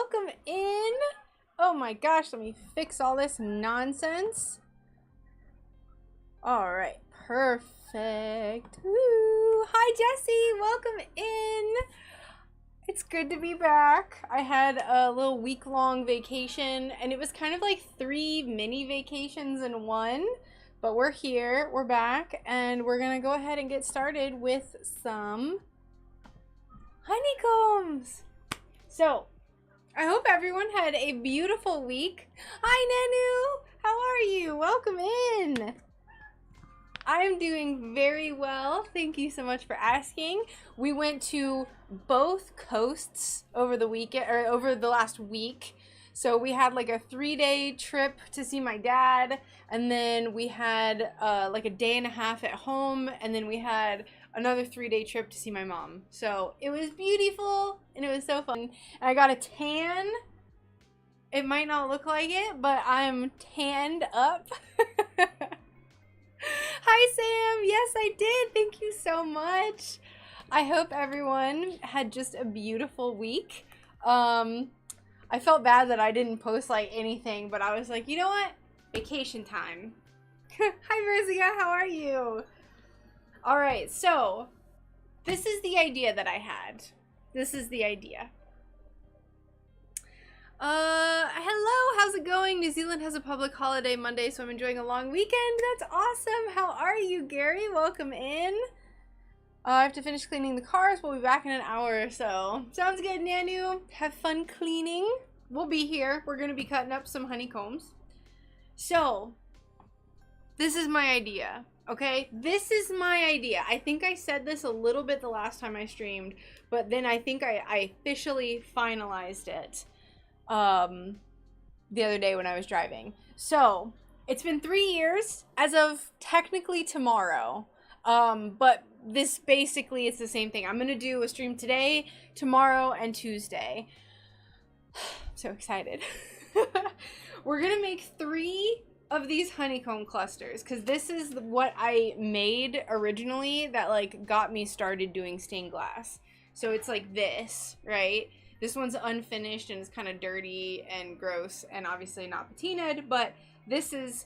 welcome in. Oh my gosh, let me fix all this nonsense. All right, perfect. Woo. Hi Jesse, welcome in. It's good to be back. I had a little week-long vacation and it was kind of like 3 mini vacations in one, but we're here, we're back, and we're gonna go ahead and get started with some honeycombs. So, I hope everyone had a beautiful week. Hi Nanu, how are you? Welcome in. I'm doing very well. Thank you so much for asking. We went to both coasts over the weekend, or over the last week. So we had like a 3-day trip to see my dad, and then we had like a day and a half at home, and then we had another 3-day trip to see my mom. So it was beautiful and it was so fun. And I got a tan. It might not look like it, but I'm tanned up. Hi Sam, yes I did. Thank you so much. I hope everyone had just a beautiful week. I felt bad that I didn't post like anything, but I was like, you know what? Vacation time. Hi Verzia, how are you? All right, so this is the idea that I had. This is the idea. Hello, how's it going? New Zealand has a public holiday Monday, so I'm enjoying a long weekend. That's awesome. How are you, Gary? Welcome in. I have to finish cleaning the cars. We'll be back in an hour or so. Sounds good, Nanu. Have fun cleaning. We'll be here. We're going to be cutting up some honeycombs. So, this is my idea. Okay, this is my idea. I think I said this a little bit the last time I streamed, but then I think I officially finalized it the other day when I was driving. So, it's been 3 years as of technically tomorrow, but this basically is the same thing. I'm gonna do a stream today, tomorrow, and Tuesday. I'm so excited. We're gonna make 3 of these honeycomb clusters, because this is what I made originally that like got me started doing stained glass. So it's like this, right? This one's unfinished and it's kind of dirty and gross and obviously not patinaed, but this is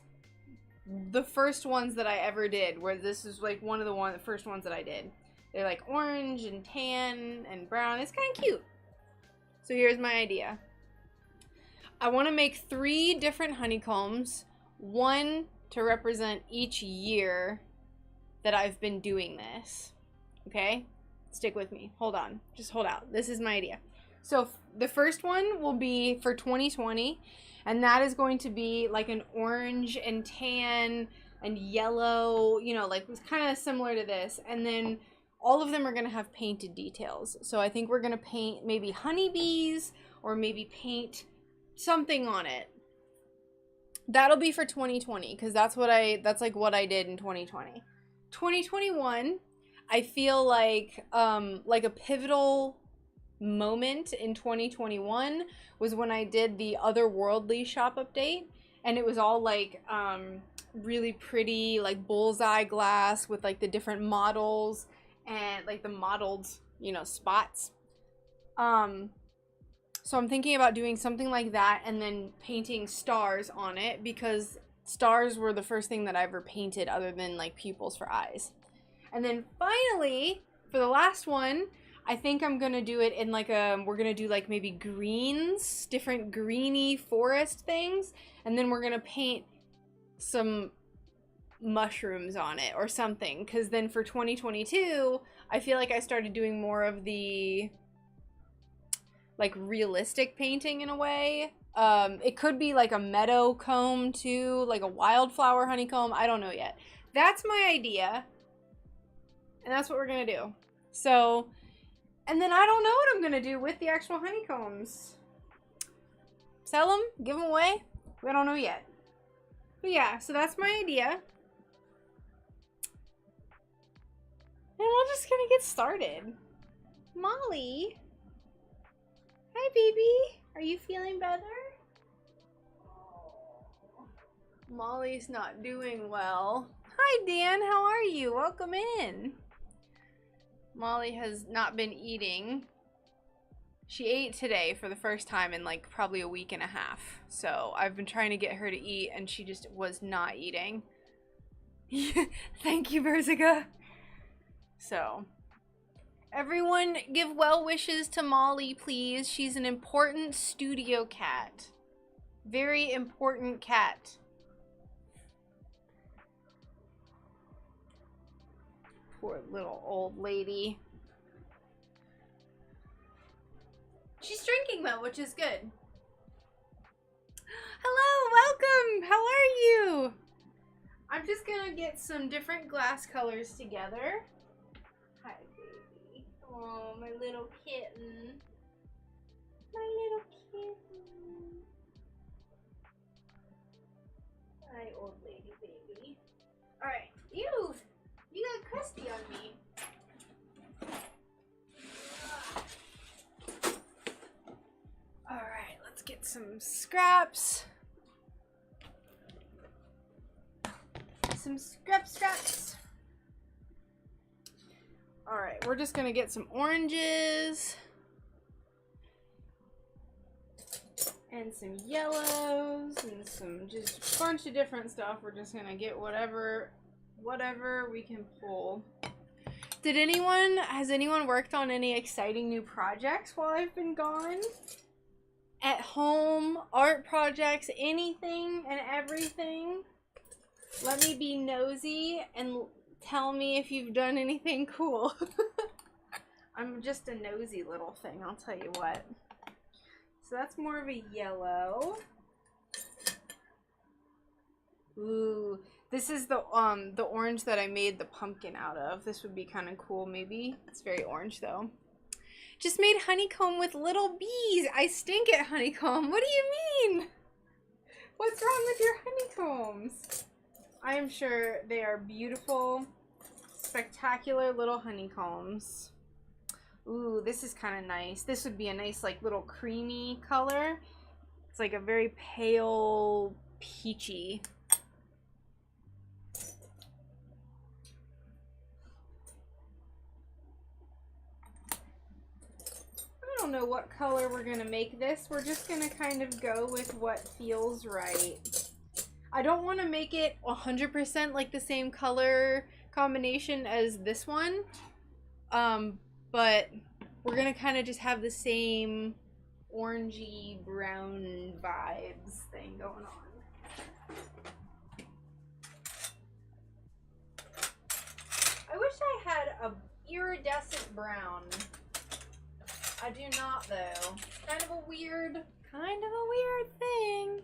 the first ones that I ever did, where this is like one of the first ones that I did. They're like orange and tan and brown. It's kind of cute. So here's my idea. I want to make 3 different honeycombs. 1 to represent each year that I've been doing this. Okay? Stick with me. Hold on. Just hold out. This is my idea. So the first one will be for 2020, and that is going to be like an orange and tan and yellow, you know, like it's kind of similar to this. And then all of them are going to have painted details. So I think we're going to paint maybe honeybees or maybe paint something on it. That'll be for 2020, because that's like what I did in 2020. 2021, I feel like a pivotal moment in 2021 was when I did the Otherworldly shop update, and it was all like really pretty like bullseye glass with like the different models and like the modeled, you know, spots. So I'm thinking about doing something like that and then painting stars on it, because stars were the first thing that I ever painted other than like pupils for eyes. And then finally, for the last one, I think I'm going to do it in like we're going to do like maybe greens, different greeny forest things. And then we're going to paint some mushrooms on it or something. Because then for 2022, I feel like I started doing more of the like realistic painting in a way. It could be like a meadow comb too, like a wildflower honeycomb. I don't know yet. That's my idea. And that's what we're gonna do. So, and then I don't know what I'm gonna do with the actual honeycombs. Sell them? Give them away? We don't know yet. But yeah, so that's my idea. And we're just gonna get started. Molly. Hi, baby. Are you feeling better? Oh, Molly's not doing well. Hi, Dan. How are you? Welcome in. Molly has not been eating. She ate today for the first time in like probably a week and a half. So I've been trying to get her to eat and she just was not eating. Thank you, Berzica. So, everyone give well wishes to Molly, please. She's an important studio cat. Very important cat. Poor little old lady. She's drinking though, which is good. Hello, welcome. How are you? I'm just gonna get some different glass colors together. Hi, baby. Oh, my little kitten. My little kitten. Hi, old lady, baby. Alright. Ew! You got crusty on me. Alright, let's get some scraps. Some scraps. Alright, we're just gonna get some oranges. And some yellows and some just a bunch of different stuff. We're just gonna get whatever we can pull. Has anyone worked on any exciting new projects while I've been gone? At home, art projects, anything and everything? Let me be nosy and tell me if you've done anything cool. I'm just a nosy little thing, I'll tell you what. So that's more of a yellow. Ooh, this is the orange that I made the pumpkin out of. This would be kind of cool maybe. It's very orange though. Just made honeycomb with little bees. I stink at honeycomb. What do you mean? What's wrong with your honeycombs? I am sure they are beautiful, spectacular little honeycombs. Ooh, this is kind of nice. This would be a nice, like, little creamy color. It's like a very pale peachy. I don't know what color we're gonna make this. We're just gonna kind of go with what feels right. I don't want to make it 100% like the same color combination as this one. But we're gonna kind of just have the same orangey brown vibes thing going on. I wish I had a iridescent brown. I do not though. Kind of a weird thing.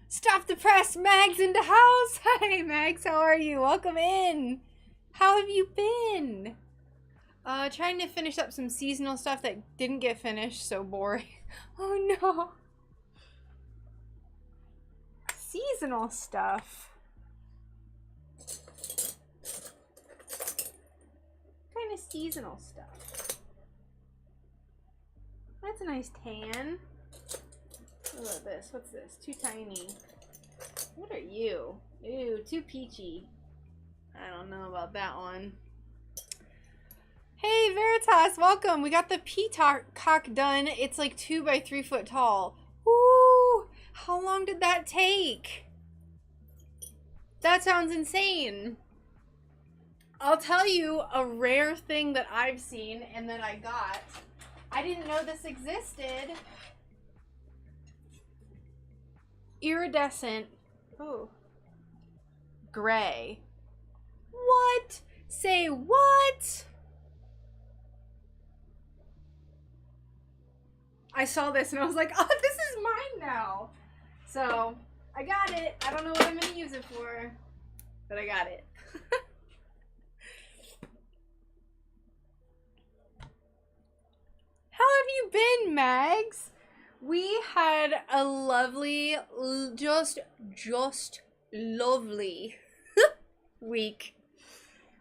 Stop the press, Mags in the house. Hi Mags, how are you? Welcome in. How have you been? Trying to finish up some seasonal stuff that didn't get finished, so boring. Oh no. Seasonal stuff. What kind of seasonal stuff? That's a nice tan. Look at this. What's this? Too tiny. What are you? Ew, too peachy. I don't know about that one. Hey Veritas, welcome. We got the peacock done. It's like 2 by 3 foot tall. Woo! How long did that take? That sounds insane. I'll tell you a rare thing that I've seen and that I got. I didn't know this existed. Iridescent. Oh. Gray. What? Say what? I saw this and I was like, oh, this is mine now. So, I got it. I don't know what I'm going to use it for, but I got it. How have you been, Mags? We had a lovely, just lovely week.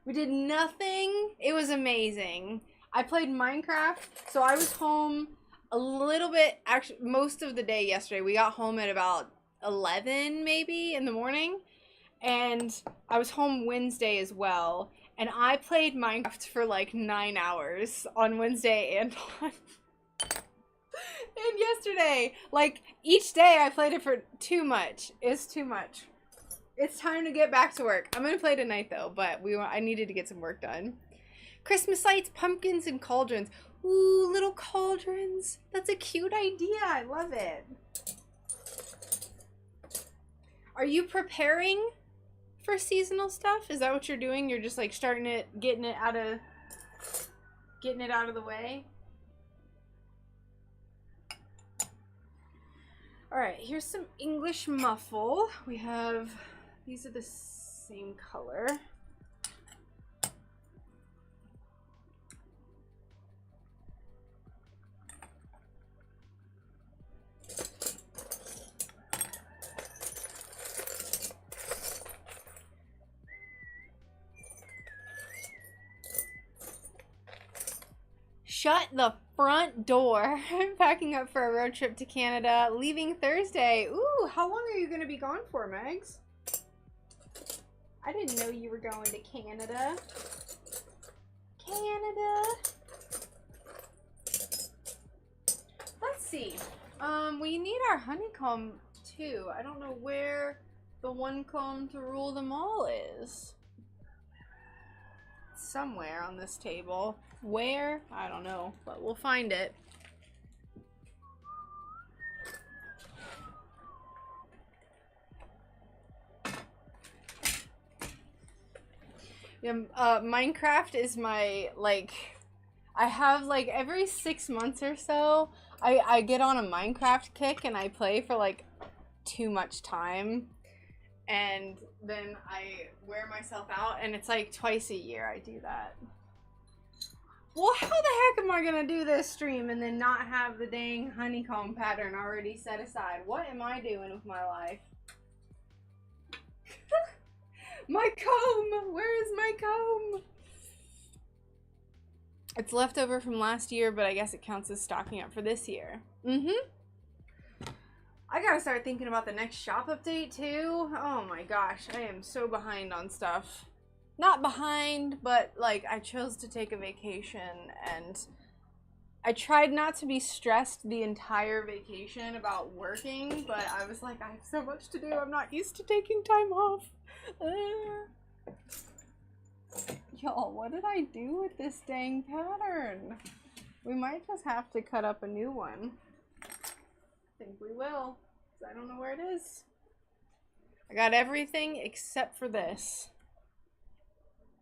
We did nothing. It was amazing. I played Minecraft, so I was home a little bit, actually most of the day yesterday. We got home at about 11 maybe in the morning, and I was home Wednesday as well, and I played Minecraft for like 9 hours on Wednesday and yesterday. Like, each day I played it for too much. It's too much. It's time to get back to work. I'm gonna play tonight though, but I needed to get some work done. Christmas lights, pumpkins, and cauldrons. Ooh, little cauldrons. That's a cute idea. I love it. Are you preparing for seasonal stuff? Is that what you're doing? You're just like starting it, getting it out of the way? All right, here's some English muffle. We have, these are the same color. Shut the front door. I'm packing up for a road trip to Canada, leaving Thursday. Ooh, how long are you going to be gone for, Megs? I didn't know you were going to Canada. Canada. Let's see. We need our honeycomb too. I don't know where the one comb to rule them all is. Somewhere on this table. Where? I don't know, but we'll find it. Yeah, Minecraft is my, like, I have, like, every 6 months or so, I get on a Minecraft kick and I play for, like, too much time. And then I wear myself out, and it's, like, twice a year I do that. Well, how the heck am I gonna do this stream and then not have the dang honeycomb pattern already set aside? What am I doing with my life? My comb! Where is my comb? It's left over from last year, but I guess it counts as stocking up for this year. I gotta start thinking about the next shop update too. Oh my gosh, I am so behind on stuff. Not behind, but like I chose to take a vacation and I tried not to be stressed the entire vacation about working, but I was like, I have so much to do. I'm not used to taking time off. Y'all, what did I do with this dang pattern? We might just have to cut up a new one. I think we will, 'cause I don't know where it is. I got everything except for this.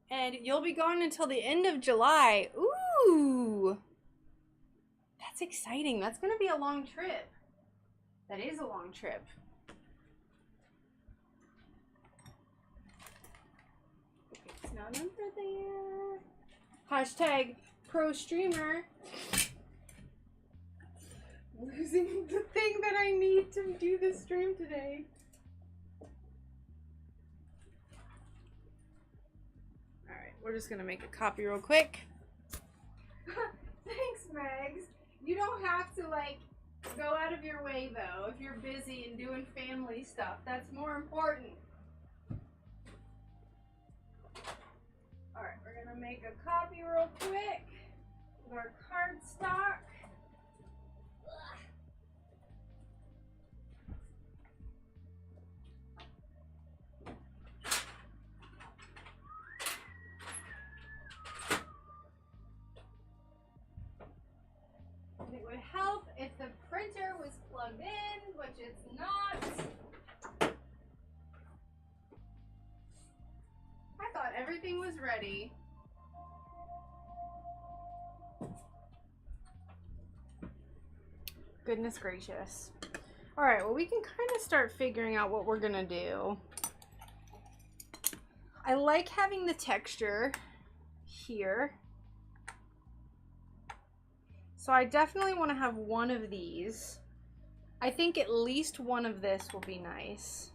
And you'll be gone until the end of July. Ooh! That's exciting. That's going to be a long trip. That is a long trip. It's not under there. Hashtag pro streamer. Losing the thing that I need to do this stream today. We're just gonna make a copy real quick. Thanks, Megs. You don't have to like go out of your way though if you're busy and doing family stuff. That's more important. Alright, we're gonna make a copy real quick with our cardstock. It would help if the printer was plugged in, which it's not. I thought everything was ready. Goodness gracious. Alright, well we can kind of start figuring out what we're gonna do. I like having the texture here. So I definitely want to have one of these. I think at least one of this will be nice.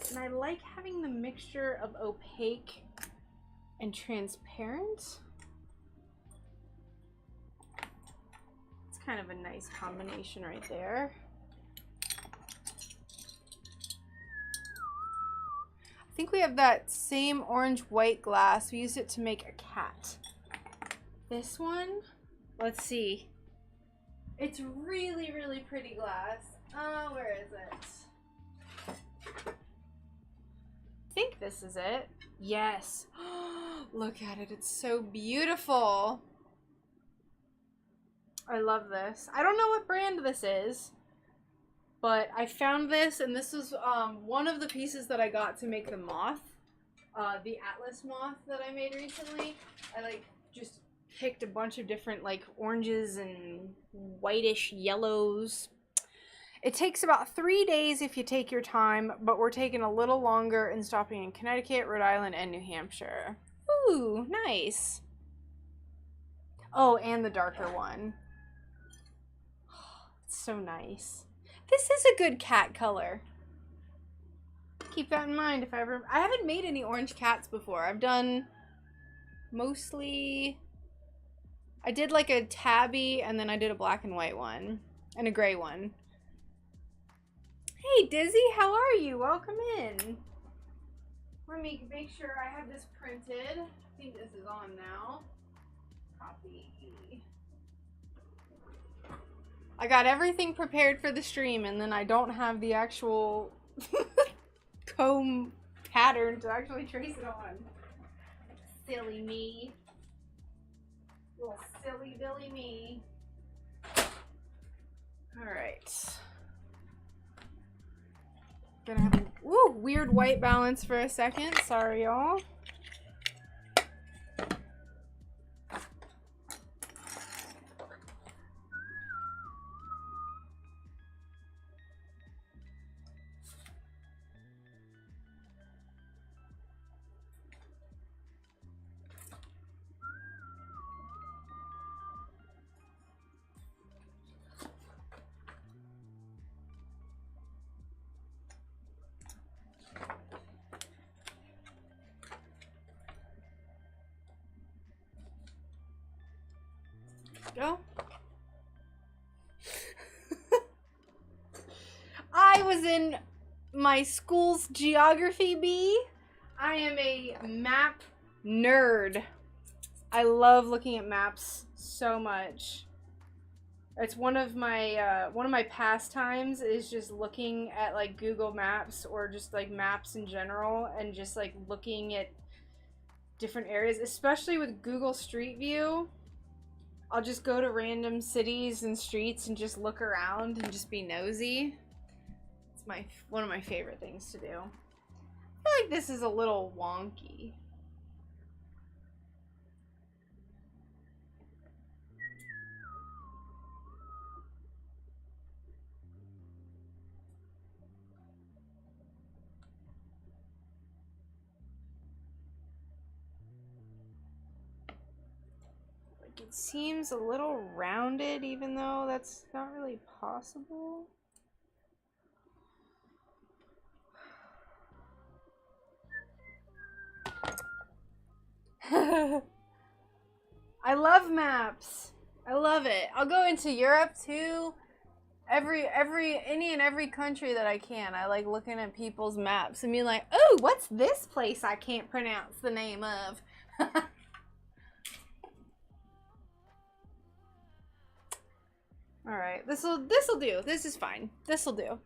And I like having the mixture of opaque and transparent. It's kind of a nice combination right there. I think we have that same orange white glass. We used it to make a cat This one? Let's see. It's really, really pretty glass. Where is it? I think this is it. Yes. Look at it. It's so beautiful. I love this. I don't know what brand this is, but I found this, and this was one of the pieces that I got to make the moth. The Atlas moth that I made recently. I like just picked a bunch of different like oranges and whitish yellows. It takes about 3 days if you take your time, but we're taking a little longer and stopping in Connecticut, Rhode Island, and New Hampshire. Ooh, nice. Oh, and the darker one. It's so nice. This is a good cat color. Keep that in mind if I ever... I haven't made any orange cats before. I've done mostly... I did like a tabby, and then I did a black and white one. And a gray one. Hey, Dizzy, how are you? Welcome in. Let me make sure I have this printed. I think this is on now. Copy. I got everything prepared for the stream, and then I don't have the actual comb pattern to actually trace it on. Silly me. Little silly Billy me. Alright. Gonna have a weird white balance for a second. Sorry, y'all. Go. I was in my school's geography bee. I am a map nerd. I love looking at maps so much. It's one of my pastimes is just looking at like Google Maps or just like maps in general and just like looking at different areas, especially with Google Street View. I'll just go to random cities and streets and just look around and just be nosy. It's one of my favorite things to do. I feel like this is a little wonky. It seems a little rounded, even though that's not really possible. I love maps. I love it. I'll go into Europe too. Any and every country that I can. I like looking at people's maps and being like, oh, what's this place I can't pronounce the name of? Alright, this'll do. This is fine. This'll do.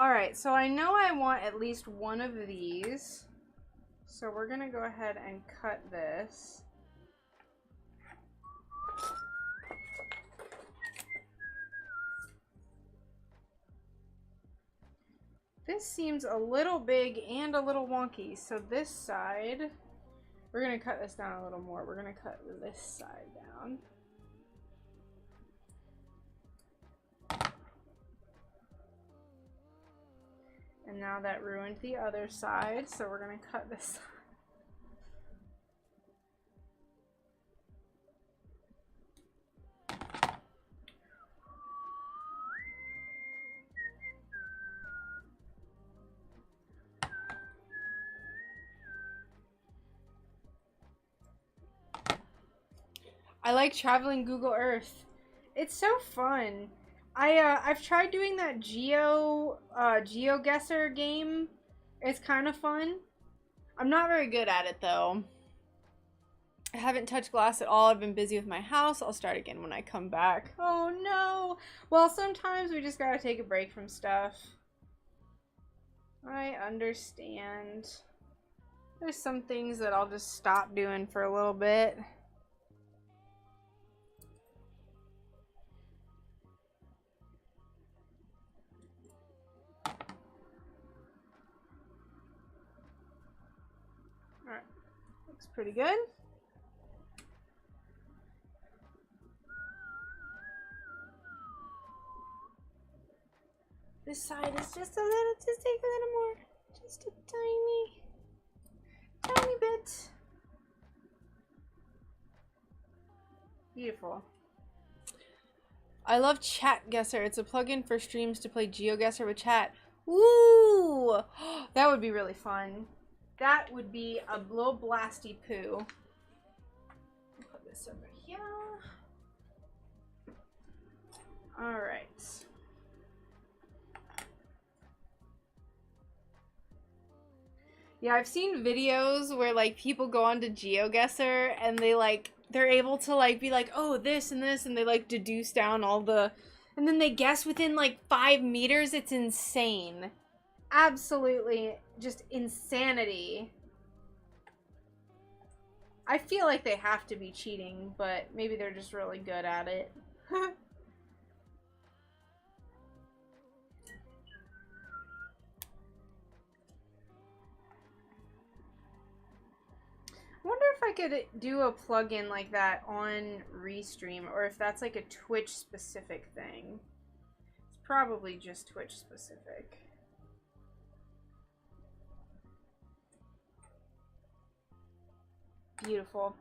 Alright, so I know I want at least one of these. So we're gonna go ahead and cut this. This seems a little big and a little wonky. So this side, we're gonna cut this down a little more. We're gonna cut this side down. And now that ruined the other side, so we're gonna cut this side. I like traveling Google Earth. It's so fun. I've tried doing that GeoGuessr game. It's kind of fun. I'm not very good at it though. I haven't touched glass at all. I've been busy with my house. I'll start again when I come back. Oh no. Well, sometimes we just gotta take a break from stuff. I understand. There's some things that I'll just stop doing for a little bit. Alright, looks pretty good. This side is just a little, just take a little more. Just a tiny bit. Beautiful. I love Chat Guesser. It's a plugin for streams to play GeoGuessr with chat. Woo! That would be really fun. That would be a little blasty poo. Put this over here. All right. Yeah, I've seen videos where like people go onto GeoGuessr and they're able to like be like, oh, this and this, and they like deduce down all the, and then they guess within like 5 meters. It's insane. Absolutely just insanity. I feel like they have to be cheating, but maybe they're just really good at it. I wonder if I could do a plugin like that on Restream, or if that's like a Twitch specific thing. It's probably just Twitch specific. Beautiful.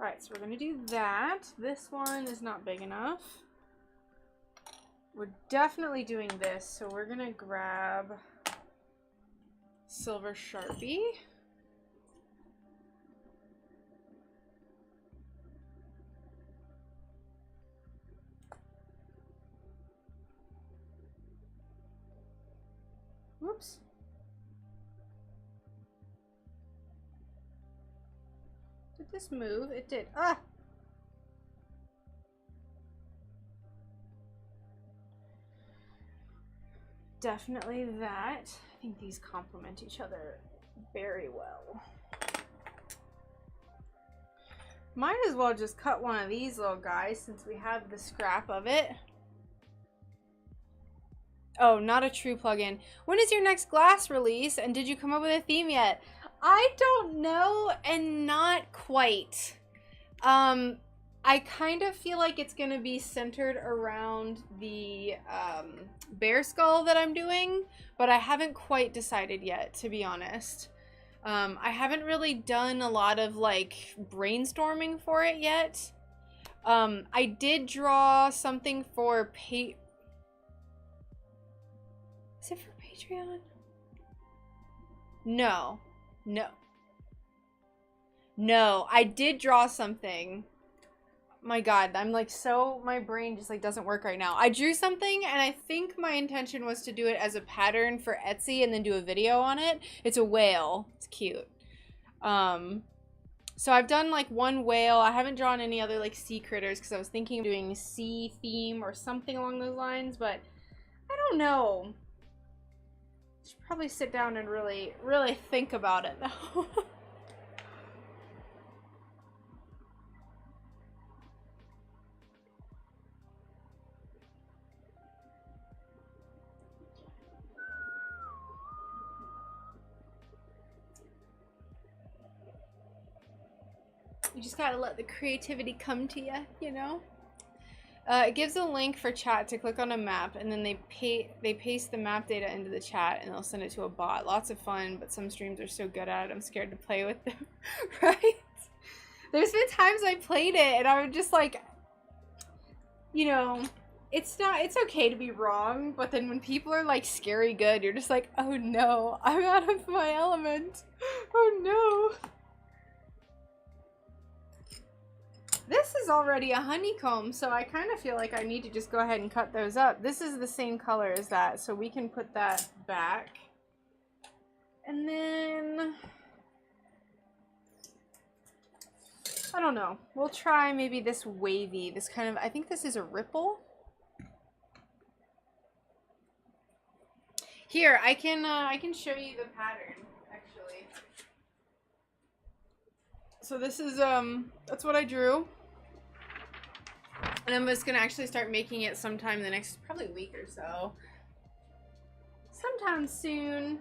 Alright, so we're gonna do that. This one is not big enough. We're definitely doing this, so we're gonna grab Silver Sharpie. Whoops. Did this move? It did. Ah! Definitely that. I think these complement each other very well. Might as well just cut one of these little guys since we have the scrap of it. Oh, not a true plugin. When is your next glass release, and did you come up with a theme yet? I don't know, and not quite. I kind of feel like it's gonna be centered around the bear skull that I'm doing, but I haven't quite decided yet, to be honest. I haven't really done a lot of like brainstorming for it yet. I did draw something for Is it for Patreon? No. No, I did draw something. My God, I'm like my brain just like doesn't work right now. I drew something and I think my intention was to do it as a pattern for Etsy and then do a video on it. It's a whale. It's cute. So I've done like one whale. I haven't drawn any other like sea critters because I was thinking of doing sea theme or something along those lines, but I don't know. Should probably sit down and really think about it though. You just gotta let the creativity come to you, you know? It gives a link for chat to click on a map, and then they paste the map data into the chat, and they'll send it to a bot. Lots of fun, but some streams are so good at it, I'm scared to play with them, right? There's been times I played it, and I would just like, you know, it's okay to be wrong, but then when people are like scary good, you're just like, oh no, I'm out of my element. Oh no. This is already a honeycomb, so I kind of feel like I need to just go ahead and cut those up. This is the same color as that, so we can put that back. And then, I don't know. We'll try maybe this wavy, this kind of, I think this is a ripple. Here, I can show you the pattern, actually. So this is, that's what I drew. And I'm just gonna actually start making it sometime in the next, probably week or so. Sometime soon.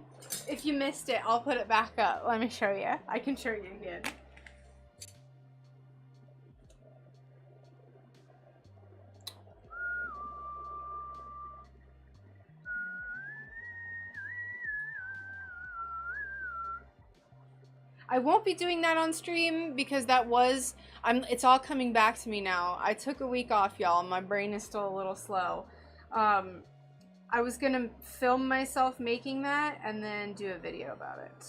If you missed it, I'll put it back up. Let me show you. I can show you again. I won't be doing that on stream because that was, it's all coming back to me now. I took a week off, y'all. My brain is still a little slow. I was gonna film myself making that and then do a video about it.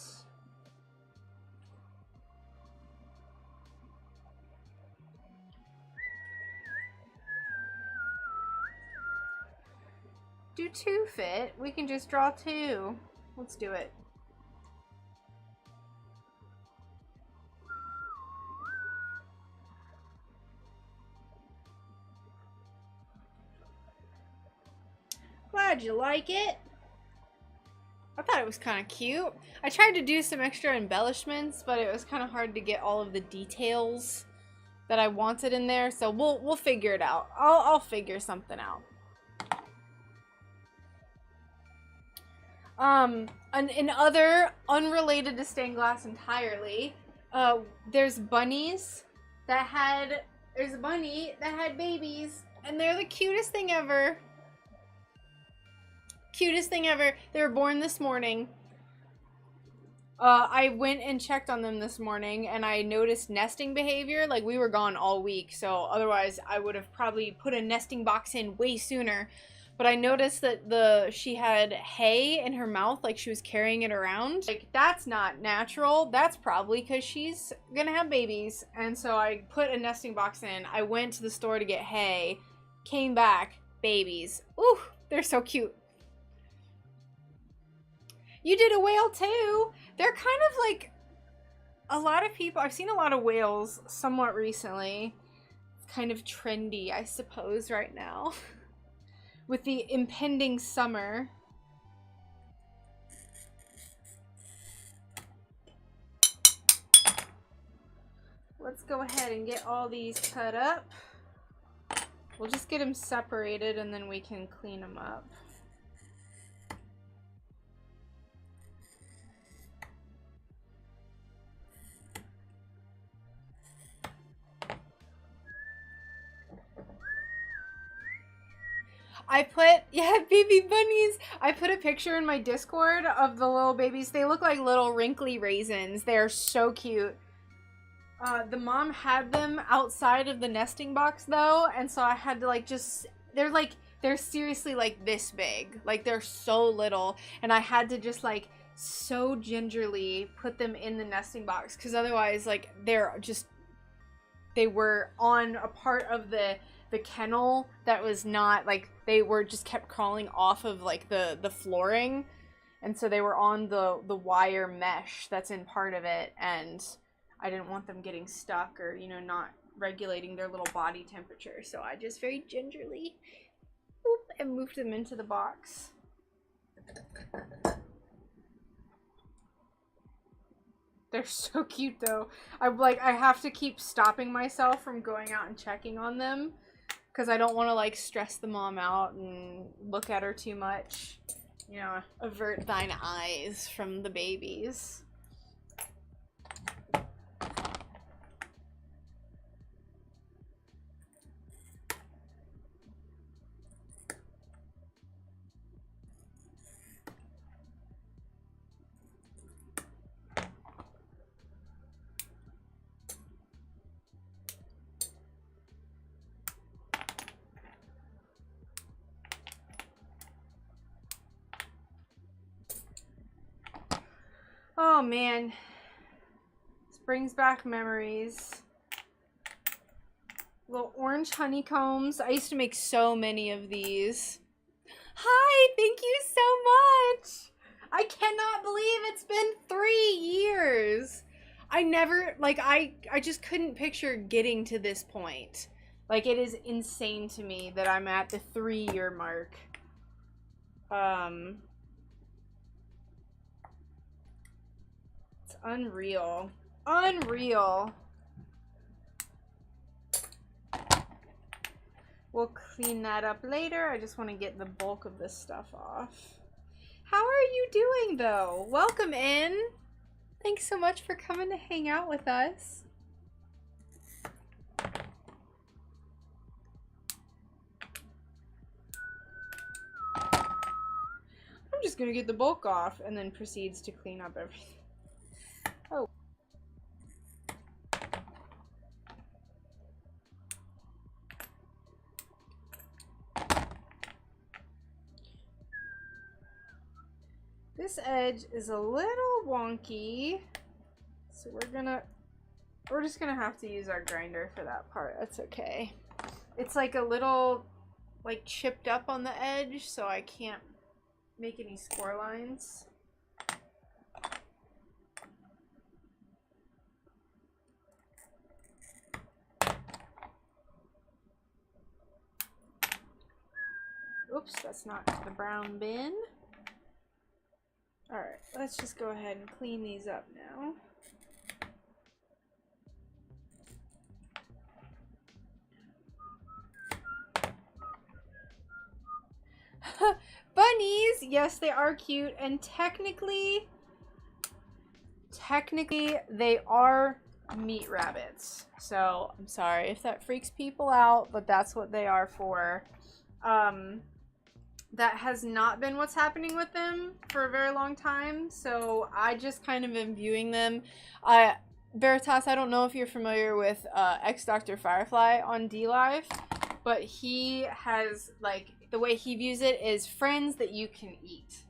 Do 2 fit? We can just draw 2. Let's do it. Glad you like it. I thought it was kind of cute. I tried to do some extra embellishments, but it was kind of hard to get all of the details that I wanted in there. So we'll figure it out. I'll figure something out. In other unrelated to stained glass entirely, there's bunnies that had. There's a bunny that had babies, and they're the cutest thing ever. Cutest thing ever. They were born this morning. I went and checked on them this morning and I noticed nesting behavior. Like, we were gone all week, so otherwise I would have probably put a nesting box in way sooner. But I noticed that she had hay in her mouth, like she was carrying it around. Like, that's not natural. That's probably because she's gonna have babies. And so I put a nesting box in. I went to the store to get hay, came back, babies. Ooh, they're so cute. You did a whale too. They're kind of like a lot of people. I've seen a lot of whales somewhat recently. It's kind of trendy, I suppose, right now. With the impending summer. Let's go ahead and get all these cut up. We'll just get them separated and then we can clean them up. Yeah, baby bunnies. I put a picture in my Discord of the little babies. They look like little wrinkly raisins. They're so cute. The mom had them outside of the nesting box though, and so I had to like they're seriously like this big. Like, they're so little, and I had to just like so gingerly put them in the nesting box because otherwise like they were on a part of the kennel that was not like, they were just kept crawling off of like the flooring, and so they were on the wire mesh that's in part of it, and I didn't want them getting stuck or, you know, not regulating their little body temperature, so I just very gingerly and moved them into the box. They're so cute though. I have to keep stopping myself from going out and checking on them because I don't want to like stress the mom out and look at her too much. You know, avert thine eyes from the babies. Oh man, this brings back memories. Little orange honeycombs. I used to make so many of these. Hi, thank you so much. I cannot believe it's been 3 years. I never, like, I just couldn't picture getting to this point. Like, it is insane to me that I'm at the 3-year mark. It's unreal. Unreal. We'll clean that up later. I just want to get the bulk of this stuff off. How are you doing, though? Welcome in. Thanks so much for coming to hang out with us. I'm just gonna get the bulk off and then proceeds to clean up everything. Oh. This edge is a little wonky, so we're just gonna have to use our grinder for that part. That's okay. It's like a little like chipped up on the edge, so I can't make any score lines. Oops, that's not the brown bin. Alright, let's just go ahead and clean these up now. Bunnies! Yes, they are cute, and technically they are meat rabbits. So, I'm sorry if that freaks people out, but that's what they are for. That has not been what's happening with them for a very long time, so I just kind of am viewing them. Veritas, I don't know if you're familiar with Dr. Firefly on DLive, but he has, like, the way he views it is friends that you can eat.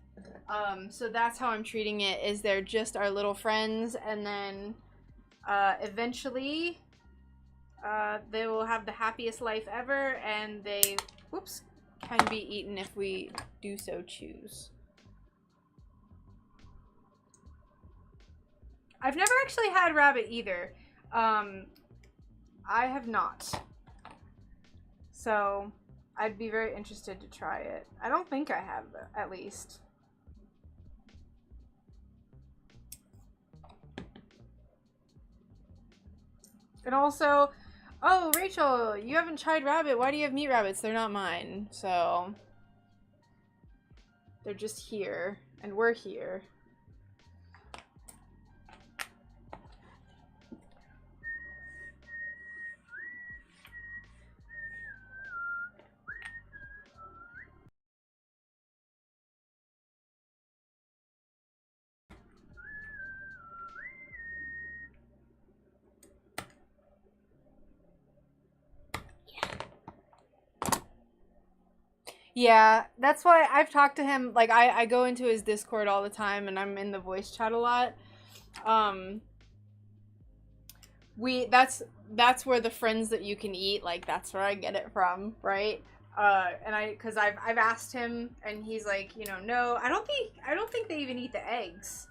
So that's how I'm treating it, is they're just our little friends, and then eventually they will have the happiest life ever, and they, whoops, can be eaten if we do so choose. I've never actually had rabbit either. I have not. So I'd be very interested to try it. I don't think I have, at least. And also, oh, Rachel, you haven't tried rabbit. Why do you have meat rabbits? They're not mine. So they're just here, and we're here. Yeah, that's why I've talked to him, like, I go into his Discord all the time, and I'm in the voice chat a lot. That's where the friends that you can eat, like, that's where I get it from, right? And cause I've asked him, and he's like, you know, no, I don't think they even eat the eggs,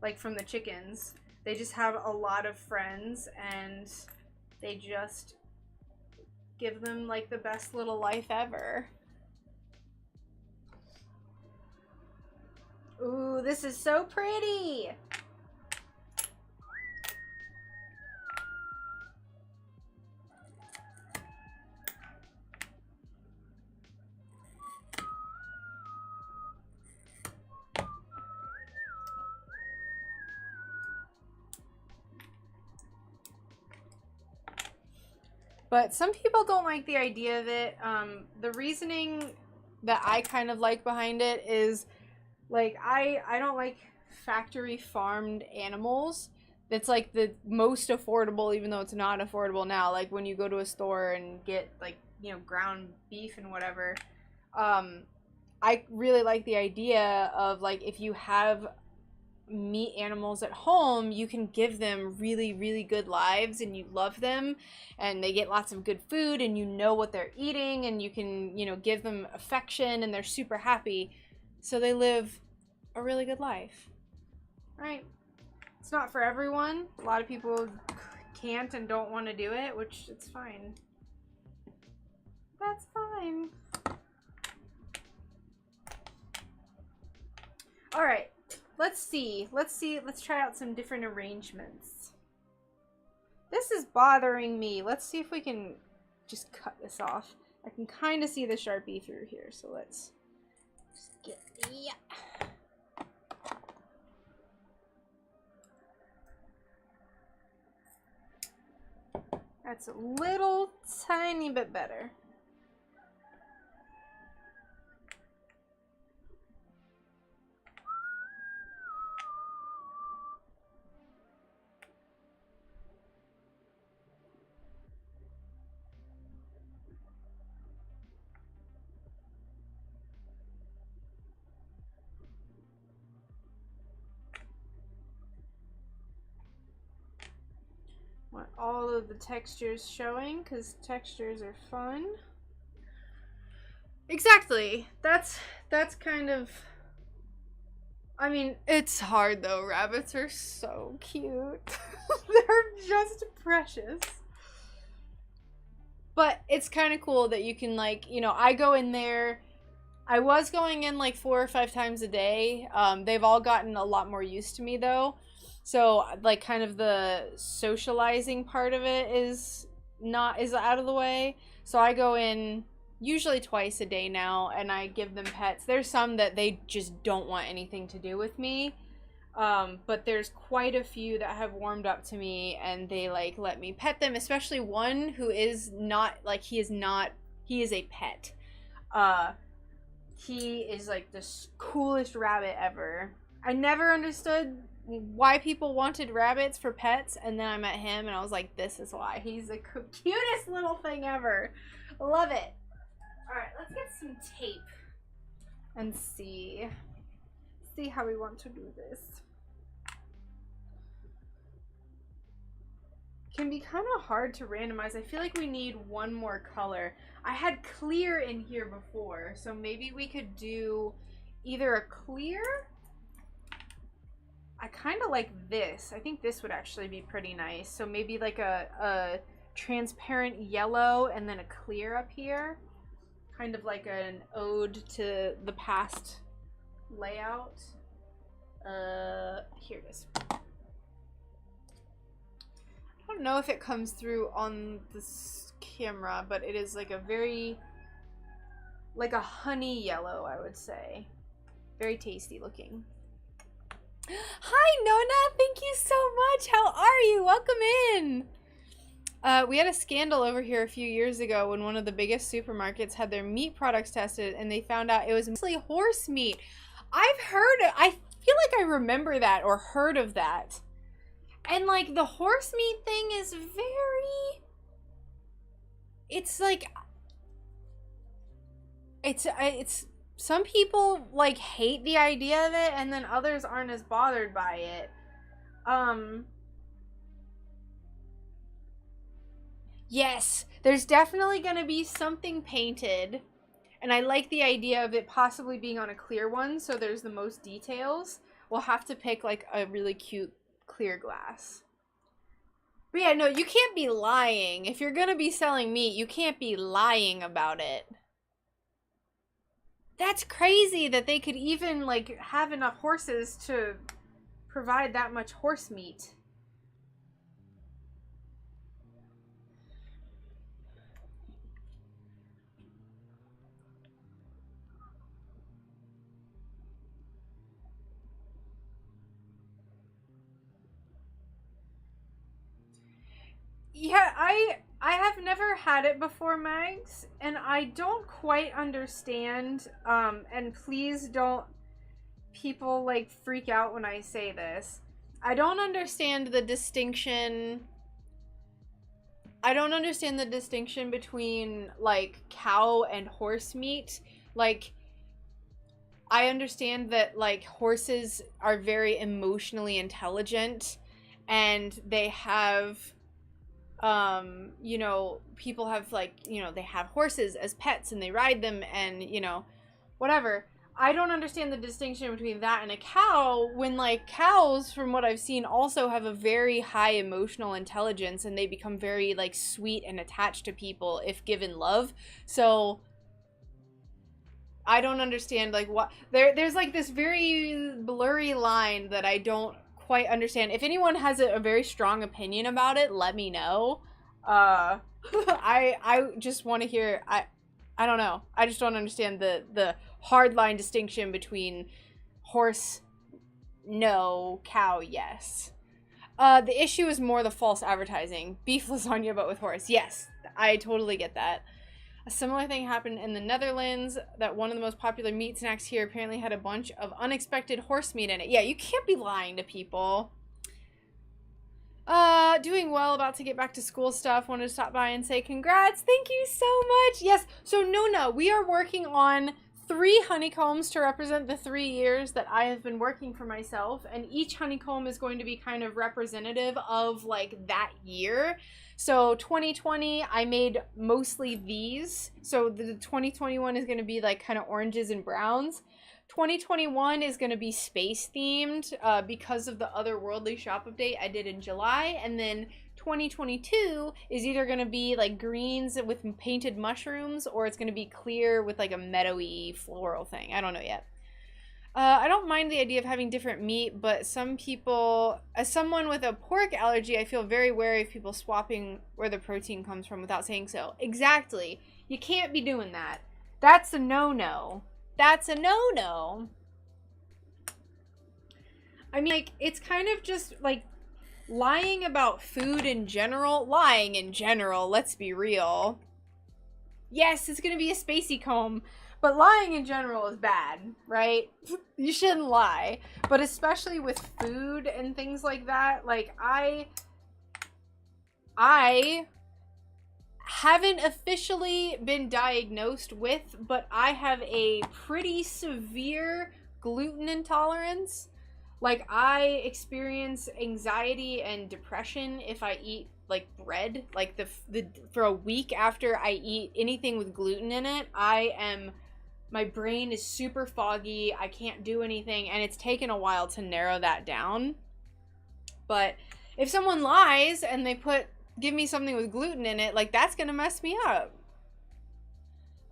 like, from the chickens. They just have a lot of friends, and they just give them, like, the best little life ever. Ooh, this is so pretty! But some people don't like the idea of it. The reasoning that I kind of like behind it is, like, I don't like factory farmed animals. That's like the most affordable, even though it's not affordable now. Like when you go to a store and get, like, you know, ground beef and whatever. I really like the idea of, like, if you have meat animals at home, you can give them really, really good lives, and you love them, and they get lots of good food, and you know what they're eating, and you can, you know, give them affection, and they're super happy, so they live a really good life, right? It's not for everyone. A lot of people can't and don't want to do it, which it's fine. That's fine. All right, let's see. Let's try out some different arrangements. This is bothering me. Let's see if we can just cut this off. I can kind of see the Sharpie through here, so let's just get the... That's a little tiny bit better. Want all of the textures showing because textures are fun. Exactly. That's kind of, I mean, it's hard though. Rabbits are so cute. They're just precious. But it's kind of cool that you can, like, you know, I go in there. I was going in like 4 or 5 times a day. They've all gotten a lot more used to me though. So, like, kind of the socializing part of it is out of the way. So I go in usually twice a day now, and I give them pets. There's some that they just don't want anything to do with me. But there's quite a few that have warmed up to me, and they, like, let me pet them, especially one who is not, like, he is a pet. He is, like, the coolest rabbit ever. I never understood why people wanted rabbits for pets, and then I met him and I was like, this is why. He's the cutest little thing ever. Love it. Alright, let's get some tape and see how we want to do this. Can be kind of hard to randomize. I feel like we need one more color. I had clear in here before, so maybe we could do either a clear. I kind of like this. I think this would actually be pretty nice. So maybe like a transparent yellow and then a clear up here. Kind of like an ode to the past layout. Here it is. I don't know if it comes through on this camera, but it is like a very, like a honey yellow, I would say. Very tasty looking. Hi, Nona. Thank you so much. How are you? Welcome in. We had a scandal over here a few years ago when one of the biggest supermarkets had their meat products tested, and they found out it was mostly horse meat. I feel like I remember that or heard of that. And, like, the horse meat thing is very... It's, like... It's... Some people, like, hate the idea of it, and then others aren't as bothered by it. Yes, there's definitely gonna be something painted, and I like the idea of it possibly being on a clear one, so there's the most details. We'll have to pick, like, a really cute clear glass. But yeah, no, you can't be lying. If you're gonna be selling meat, you can't be lying about it. That's crazy that they could even, like, have enough horses to provide that much horse meat. Yeah, I have never had it before, Mags, and I don't quite understand, and please don't people, like, freak out when I say this. I don't understand the distinction. I don't understand the distinction between, like, cow and horse meat. Like, I understand that, like, horses are very emotionally intelligent, and they have... you know, people have, like, you know, they have horses as pets and they ride them and, you know, whatever. I don't understand the distinction between that and a cow when, like, cows, from what I've seen, also have a very high emotional intelligence and they become very, like, sweet and attached to people if given love. So I don't understand, like, what there's like this very blurry line that I don't quite understand. If anyone has a very strong opinion about it, let me know. I just want to hear. I don't know. I just don't understand the hard line distinction between horse no, cow yes. The issue is more the false advertising. Beef lasagna but with horse. Yes, I totally get that. A similar thing happened in the Netherlands, that one of the most popular meat snacks here apparently had a bunch of unexpected horse meat in it. Yeah, you can't be lying to people. Doing well, about to get back to school stuff. Wanted to stop by and say congrats. Thank you so much. Yes, so Nona, we are working on 3 honeycombs to represent the 3 years that I have been working for myself, and each honeycomb is going to be kind of representative of, like, that year. So 2020, I made mostly these. So the 2021 is going to be, like, kind of oranges and browns. 2021 is going to be space themed because of the otherworldly shop update I did in July. And then 2022 is either going to be like greens with painted mushrooms, or it's going to be clear with like a meadowy floral thing. I don't know yet. I don't mind the idea of having different meat, but some people, as someone with a pork allergy, I feel very wary of people swapping where the protein comes from without saying so. Exactly. You can't be doing that. That's a no-no. That's a no-no. I mean, like, it's kind of just, like, lying about food in general. Lying in general, let's be real. Yes, it's gonna be a spacey comb, but lying in general is bad, right? You shouldn't lie. But especially with food and things like that, like, I haven't officially been diagnosed with, but I have a pretty severe gluten intolerance. Like, I experience anxiety and depression if I eat, like, bread. Like, for a week after I eat anything with gluten in it, my brain is super foggy. I can't do anything, and it's taken a while to narrow that down. But if someone lies and they give me something with gluten in it, like, that's gonna mess me up.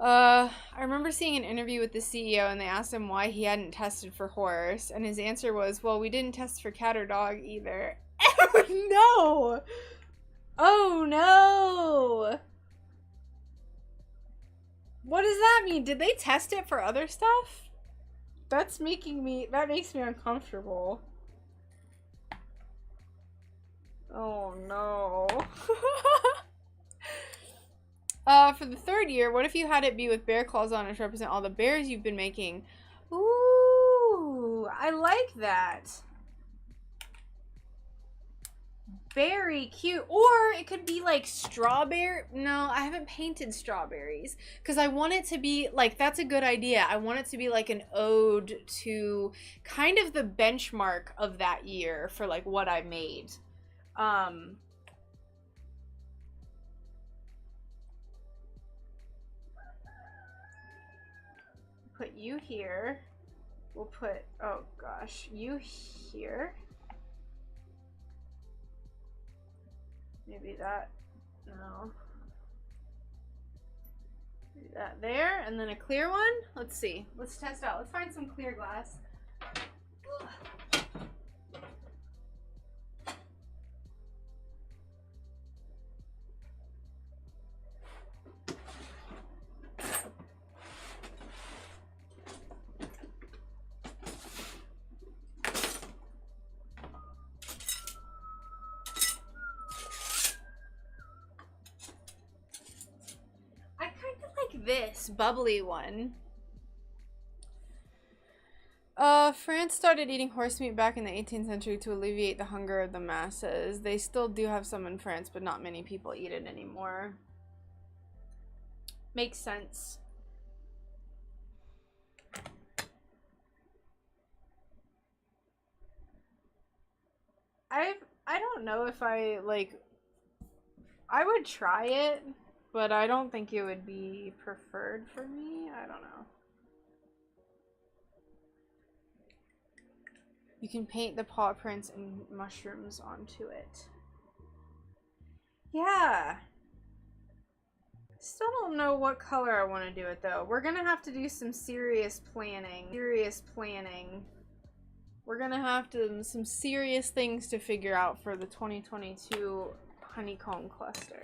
I remember seeing an interview with the CEO, and they asked him why he hadn't tested for horse, and his answer was, well, we didn't test for cat or dog either. Oh no! Oh no! What does that mean? Did they test it for other stuff? That makes me uncomfortable. Oh no. For the 3rd year, what if you had it be with bear claws on it to represent all the bears you've been making? Ooh, I like that. Very cute. Or it could be like strawberry. No, I haven't painted strawberries because I want it to be like, that's a good idea. I want it to be like an ode to kind of the benchmark of that year for like what I made. Put you here. We'll put, oh gosh, you here. Maybe that, no. Maybe that there, and then a clear one. Let's see. Let's test out. Let's find some clear glass. This bubbly one. France started eating horse meat back in the 18th century to alleviate the hunger of the masses. They still do have some in France, but not many people eat it anymore. Makes sense. I don't know if I would try it, but I don't think it would be preferred for me. I don't know. You can paint the paw prints and mushrooms onto it. Yeah. Still don't know what color I want to do it though. We're gonna have to do some serious planning. We're gonna have to some serious things to figure out for the 2022 honeycomb cluster.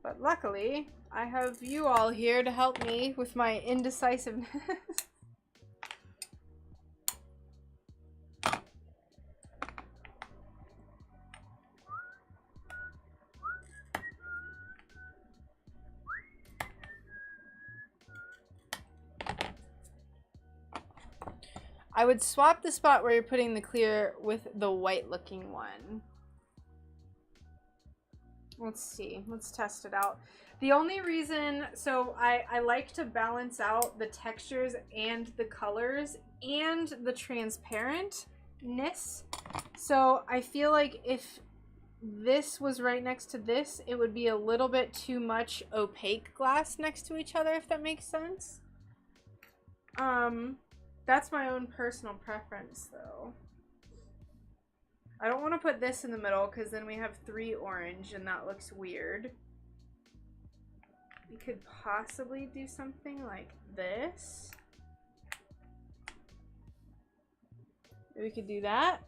But luckily, I have you all here to help me with my indecisiveness. I would swap the spot where you're putting the clear with the white looking one. Let's see. Let's test it out. The only reason, so I like to balance out the textures and the colors and the transparentness. So I feel like if this was right next to this, it would be a little bit too much opaque glass next to each other, if that makes sense. That's my own personal preference, though. I don't want to put this in the middle because then we have 3 orange and that looks weird. We could possibly do something like this. We could do that.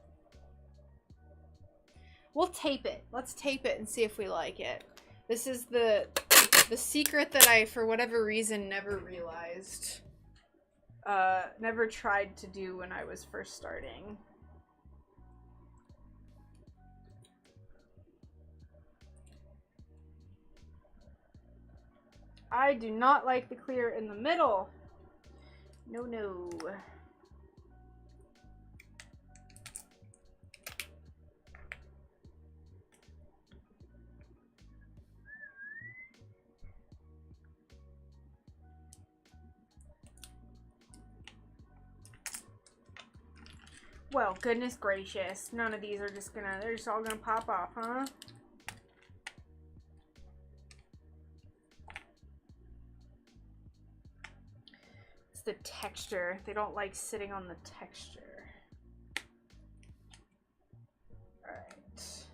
We'll tape it. Let's tape it and see if we like it. This is the secret that I, for whatever reason, never realized. Never tried to do when I was first starting. I do not like the clear in the middle. No, no. Well, goodness gracious. None of these are just gonna, they're just all gonna pop off, huh? It's the texture. They don't like sitting on the texture. Alright.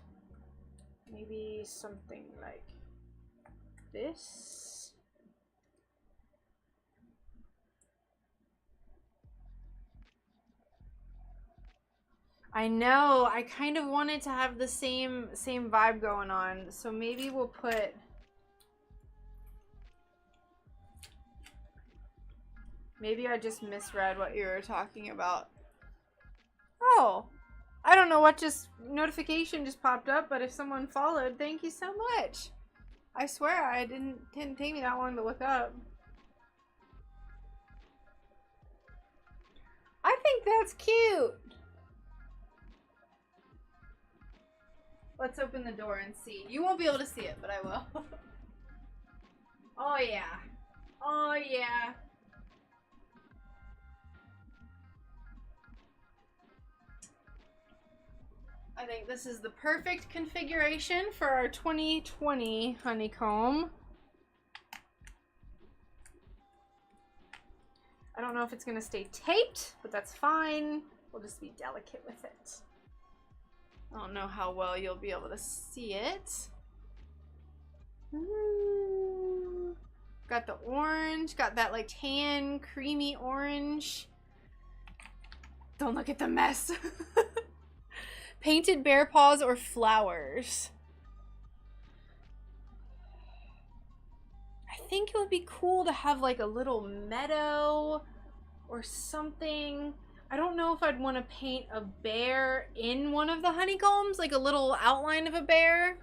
Maybe something like this. I know, I kind of wanted to have the same vibe going on, so maybe we'll put... Maybe I just misread what you were talking about. Oh, I don't know what notification just popped up, but if someone followed, thank you so much. I swear I didn't take me that long to look up. I think that's cute. Let's open the door and see. You won't be able to see it, but I will. Oh yeah. Oh yeah. I think this is the perfect configuration for our 2020 honeycomb. I don't know if it's gonna stay taped, but that's fine. We'll just be delicate with it. I don't know how well you'll be able to see it. Ooh. Got the orange, got that like tan, creamy orange. Don't look at the mess. Painted bear paws or flowers. I think it would be cool to have like a little meadow or something. I don't know if I'd want to paint a bear in one of the honeycombs, like a little outline of a bear.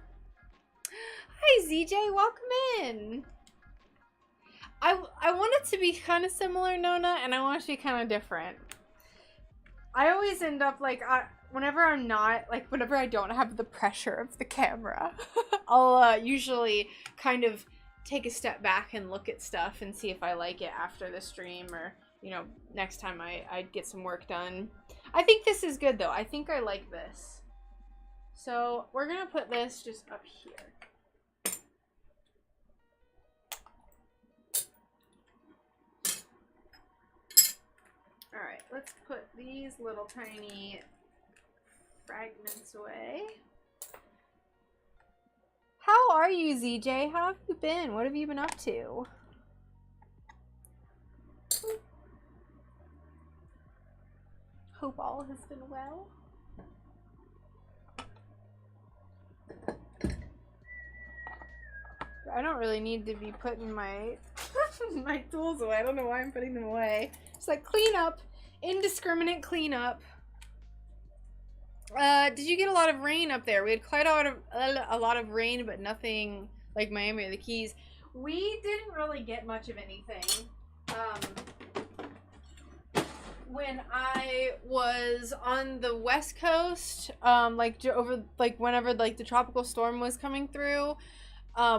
Hi ZJ, welcome in. I want it to be kind of similar, Nona, and I want it to be kind of different. I always end up like, whenever I don't have the pressure of the camera, I'll usually kind of take a step back and look at stuff and see if I like it after the stream, or you know, next time I get some work done. I think this is good though. I think I like this. So we're gonna put this just up here. let's put these little tiny fragments away. How are you, ZJ? How have you been? What have you been up to? Hope all has been well. I don't really need to be putting my my tools away. I don't know why I'm putting them away. It's like cleanup, indiscriminate cleanup. Did you get a lot of rain up there? We had quite a lot of rain, but nothing like Miami or the Keys. We didn't really get much of anything. When I was on the West Coast, whenever like the tropical storm was coming through,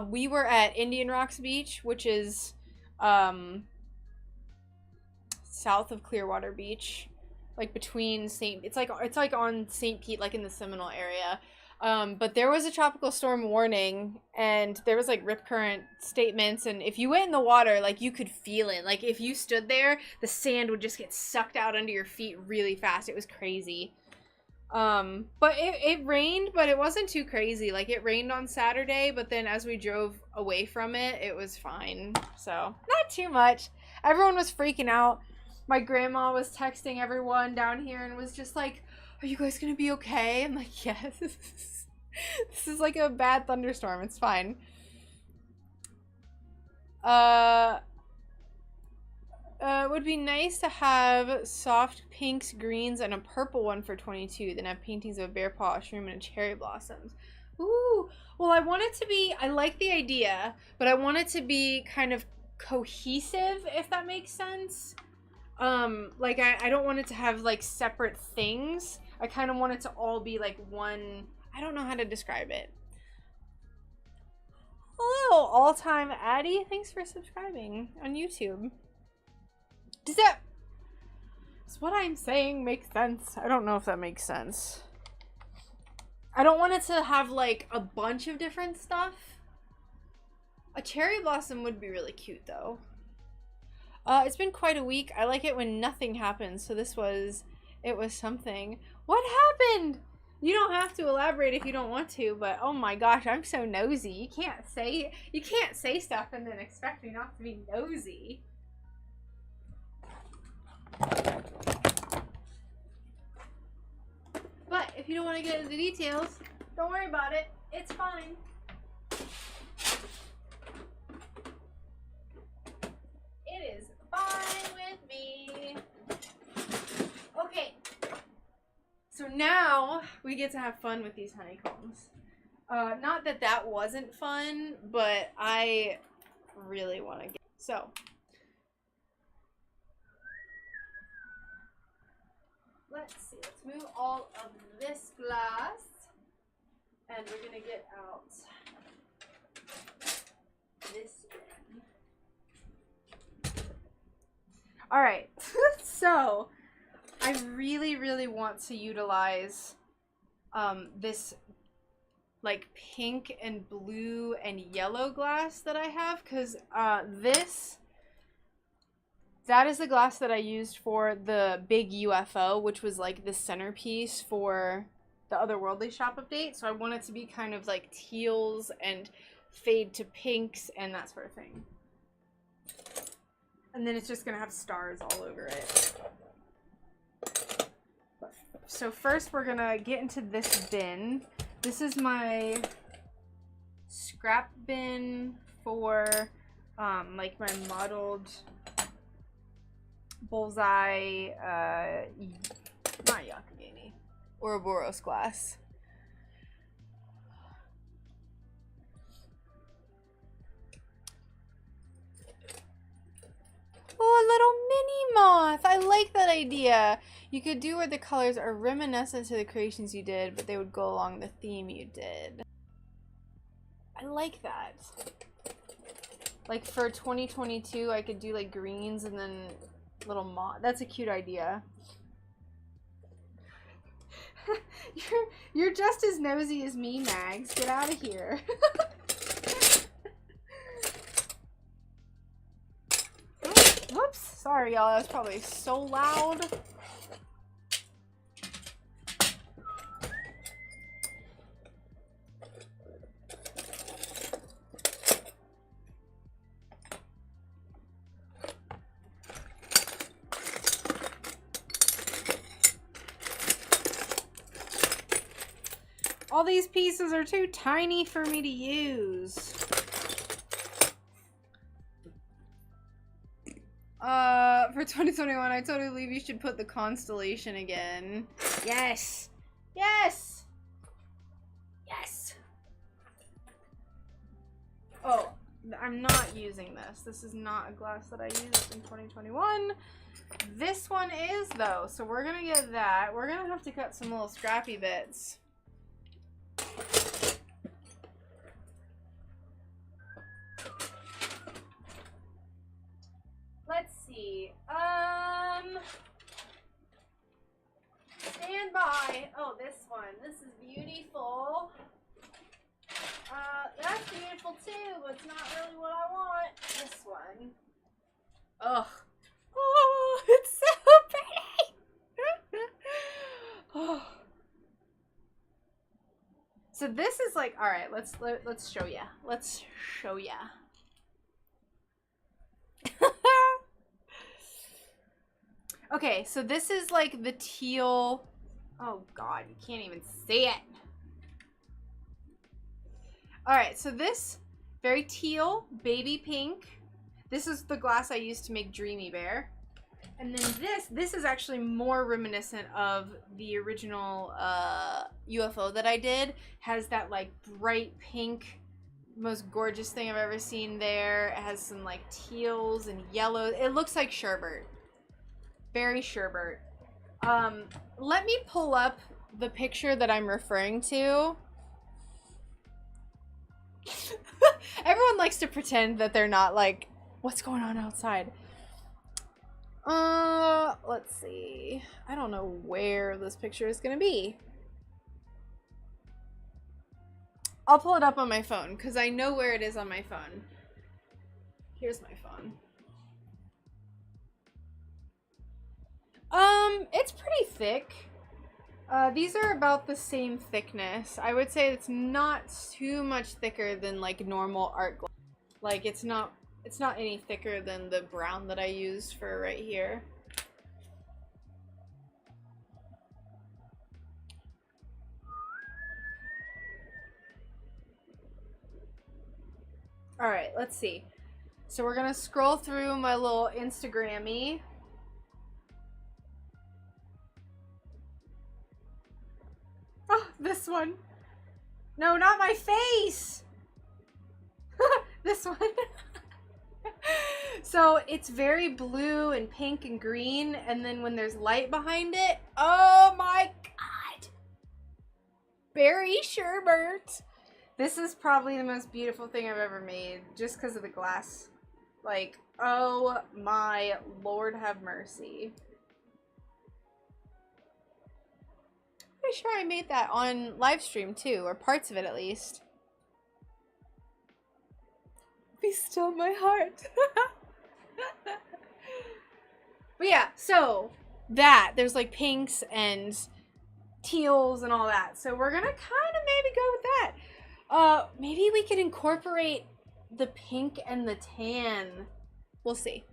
we were at Indian Rocks Beach, which is south of Clearwater Beach. Like between it's like on St. Pete, like in the Seminole area. But there was a tropical storm warning, and there was like rip current statements, and if you went in the water, like you could feel it. Like if you stood there, the sand would just get sucked out under your feet really fast. It was crazy. But it rained, but it wasn't too crazy. Like it rained on Saturday, but then as we drove away from it, it was fine. So not too much. Everyone was freaking out. My grandma was texting everyone down here and was just like, "Are you guys gonna be okay?" I'm like, "Yes." This is like a bad thunderstorm. It's fine. It would be nice to have soft pinks, greens, and a purple one for 22. Then have paintings of a bear paw, a shroom, and a cherry blossoms. Ooh. Well, I want it to be, I like the idea, but I want it to be kind of cohesive, if that makes sense. Like I don't want it to have like separate things. I kind of want it to all be like one. I don't know how to describe it. Hello, all-time Addie. Thanks for subscribing on YouTube. Does what I'm saying make sense? I don't know if that makes sense. I don't want it to have like a bunch of different stuff. A cherry blossom would be really cute though. It's been quite a week. I like it when nothing happens. So it was something. What happened? You don't have to elaborate if you don't want to, but oh my gosh, I'm so nosy. You can't say stuff and then expect me not to be nosy. But if you don't want to get into the details, don't worry about it. It's fine. It is fine with me. Okay. So now we get to have fun with these honeycombs. Not that that wasn't fun, but I really want to get... So. Let's see. Let's move all of this glass. And we're going to get out this bin. Alright. So, I really, really want to utilize this like pink and blue and yellow glass that I have, because that is the glass that I used for the big UFO, which was like the centerpiece for the Otherworldly shop update. So I want it to be kind of like teals and fade to pinks and that sort of thing. And then it's just going to have stars all over it. So first we're going to get into this bin. This is my scrap bin for like my modeled bullseye, not Yakagani, Ouroboros glass. Oh, a little mini moth. I like that idea. You could do where the colors are reminiscent to the creations you did, but they would go along the theme you did. I like that. Like for 2022, I could do like greens and then little moth. That's a cute idea. You're just as nosy as me, Mags. Get out of here. Whoops. Sorry, y'all. That was probably so loud. All these pieces are too tiny for me to use. For 2021, I totally believe you should put the constellation again. Yes! Yes! Yes! Oh, I'm not using this. This is not a glass that I used in 2021. This one is, though, so we're gonna get that. We're gonna have to cut some little scrappy bits. Let's see. Stand by. Oh, this one. This is beautiful. That's beautiful too, but it's not really what I want. This one. Ugh. Oh, it's so pretty. Oh. So this is like, all right, let's show ya. Let's show ya. Okay, so this is like the teal. Oh God, you can't even see it. All right, so this very teal, baby pink. This is the glass I used to make Dreamy Bear. And then this is actually more reminiscent of the original UFO that I did. Has that like bright pink, most gorgeous thing I've ever seen there. It has some like teals and yellows. It looks like sherbet. Very sherbet. Let me pull up the picture that I'm referring to. Everyone likes to pretend that they're not like, what's going on outside? Let's see. I don't know where this picture is gonna be. I'll pull it up on my phone because I know where it is on my phone. Here's my phone. It's pretty thick. These are about the same thickness. I would say it's not too much thicker than like normal art glass. Like it's not any thicker than the brown that I used for right here. All right, let's see. So we're gonna scroll through my little Instagram-y. Oh, this one. No, not my face. This one. So it's very blue and pink and green, and then when there's light behind it, oh my God. Berry sherbet. This is probably the most beautiful thing I've ever made, just because of the glass. Like, oh my Lord have mercy. Pretty sure I made that on live stream too, or parts of it at least. Be still my heart. But yeah, so there's like pinks and teals and all that. So we're gonna kind of maybe go with that. Maybe we could incorporate the pink and the tan. We'll see.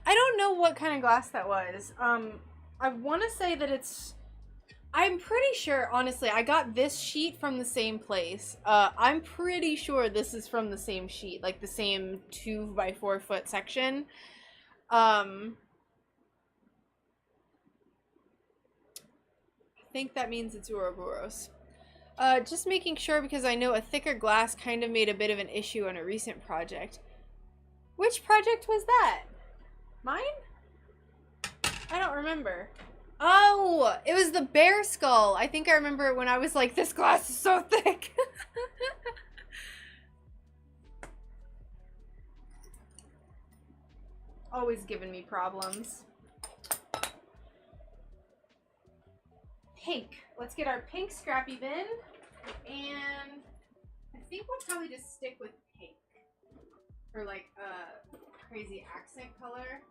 I don't know what kind of glass that was. I want to say that I'm pretty sure, honestly, I got this sheet from the same place. I'm pretty sure this is from the same sheet, like the same 2 by 4 foot section. I think that means it's Ouroboros. Just making sure because I know a thicker glass kind of made a bit of an issue on a recent project. Which project was that? Mine? I don't remember. Oh, it was the bear skull. I think I remember when I was like, this glass is so thick. Always giving me problems. Pink. Let's get our pink scrappy bin. And I think we'll probably just stick with pink. Or like a crazy accent color.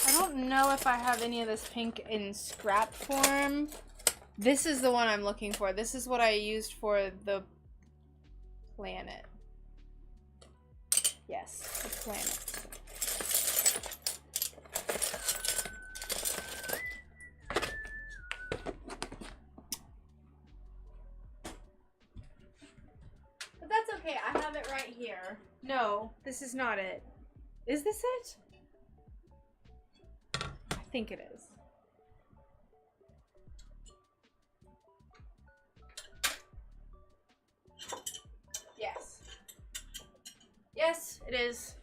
I don't know know if I have any of this pink in scrap form. This is the one I'm looking for. This is what I used for the planet. Yes, the planet. But that's okay, I have it right here. No, this is not it. Is this it? I think it is. Yes. Yes, it is.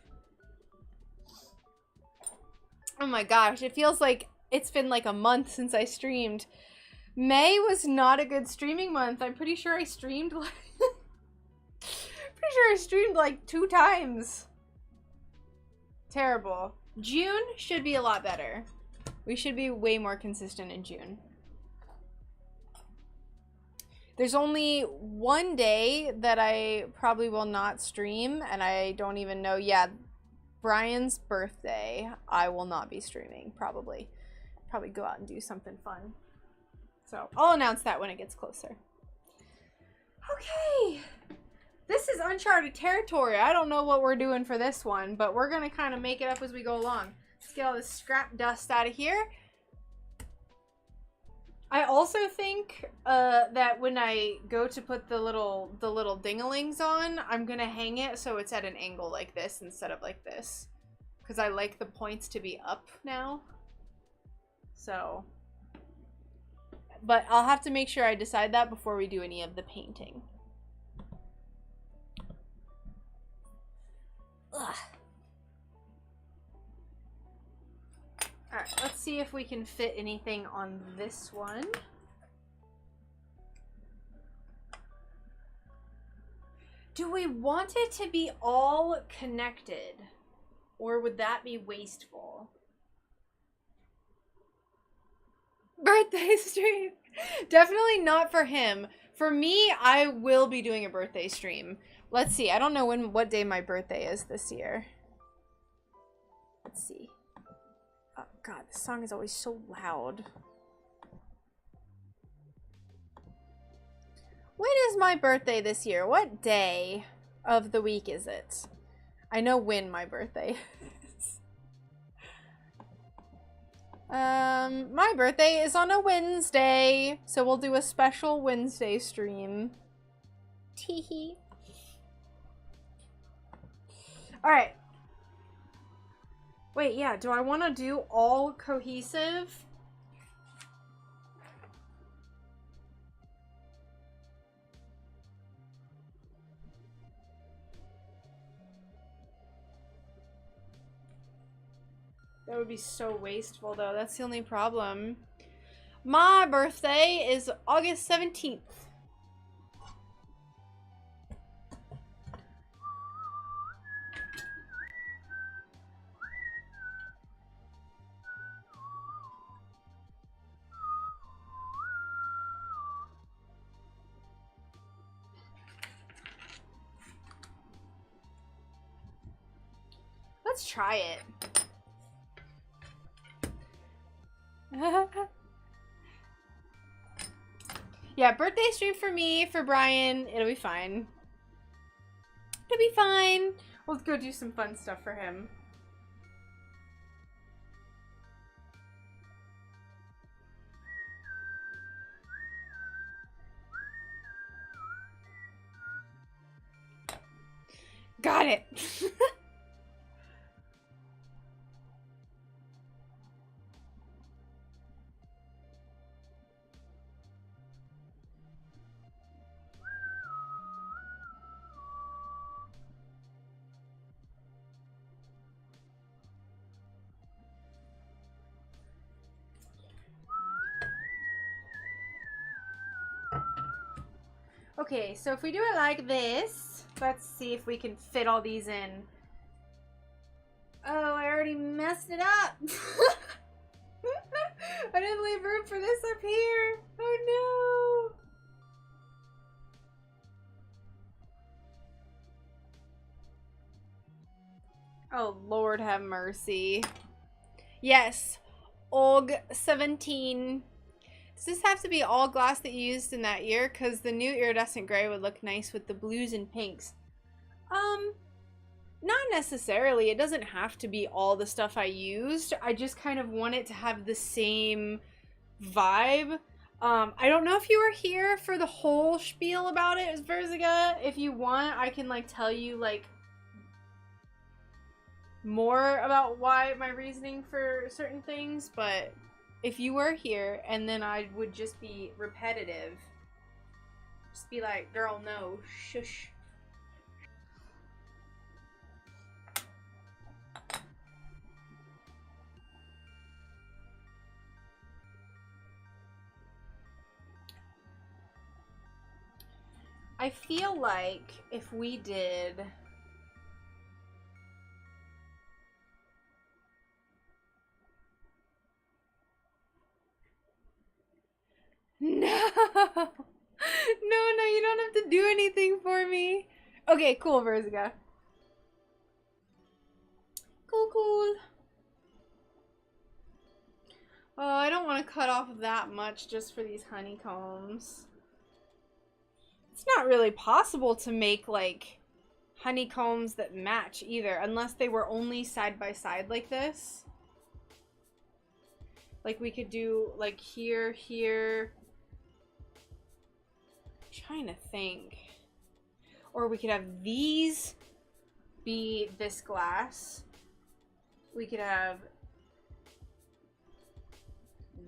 Oh my gosh, it feels like it's been like a month since I streamed. May was not a good streaming month. I'm pretty sure I streamed like pretty sure I streamed like 2 times. Terrible. June should be a lot better. We should be way more consistent in June. There's only one day that I probably will not stream, and I don't even know. Yeah, Brian's birthday, I will not be streaming, probably. Probably go out and do something fun. So, I'll announce that when it gets closer. Okay. This is uncharted territory. I don't know what we're doing for this one, but we're going to kind of make it up as we go along. Let's get all this scrap dust out of here. I also think that when I go to put the little dinglings on, I'm going to hang it so it's at an angle like this instead of like this. Because I like the points to be up now. So, but I'll have to make sure I decide that before we do any of the painting. Ugh. Alright, let's see if we can fit anything on this one. Do we want it to be all connected? Or would that be wasteful? Birthday stream! Definitely not for him. For me, I will be doing a birthday stream. Let's see. I don't know what day my birthday is this year. Let's see. Oh god, this song is always so loud. When is my birthday this year? What day of the week is it? I know when my birthday is. My birthday is on a Wednesday, so we'll do a special Wednesday stream. Teehee. Alright. Wait, yeah, do I want to do all cohesive? That would be so wasteful, though. That's the only problem. My birthday is August 17th. Let's try it. Yeah, birthday stream for me, for Brian. It'll be fine. It'll be fine. We'll go do some fun stuff for him. Got it. Okay, so if we do it like this, let's see if we can fit all these in. Oh, I already messed it up. I didn't leave room for this up here. Oh no. Oh, Lord have mercy. Yes, OG17. Does this have to be all glass that you used in that year? Because the new iridescent gray would look nice with the blues and pinks. Not necessarily. It doesn't have to be all the stuff I used. I just kind of want it to have the same vibe. I don't know if you were here for the whole spiel about it, Verziga. If you want, I can like tell you like more about why my reasoning for certain things, but if you were here, and then I would just be repetitive. Just be like, girl, no, shush. I feel like if we did... No! No, you don't have to do anything for me. Okay, cool, Verziga. Cool. Oh, I don't want to cut off that much just for these honeycombs. It's not really possible to make, like, honeycombs that match either, unless they were only side by side like this. Like, we could do, like, here, I'm trying to think. Or we could have these be this glass. We could have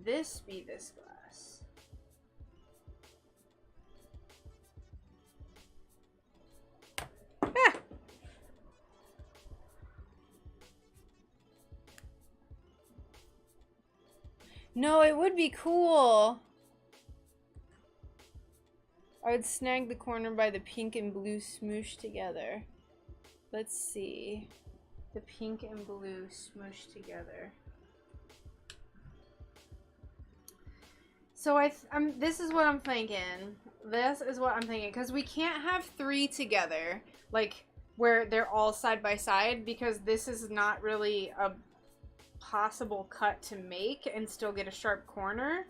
this be this glass. Ah! No, it would be cool. I would snag the corner by the pink and blue smooshed together. Let's see. The pink and blue smooshed together. So this is what I'm thinking. This is what I'm thinking, because we can't have three together, like where they're all side by side, because this is not really a possible cut to make and still get a sharp corner.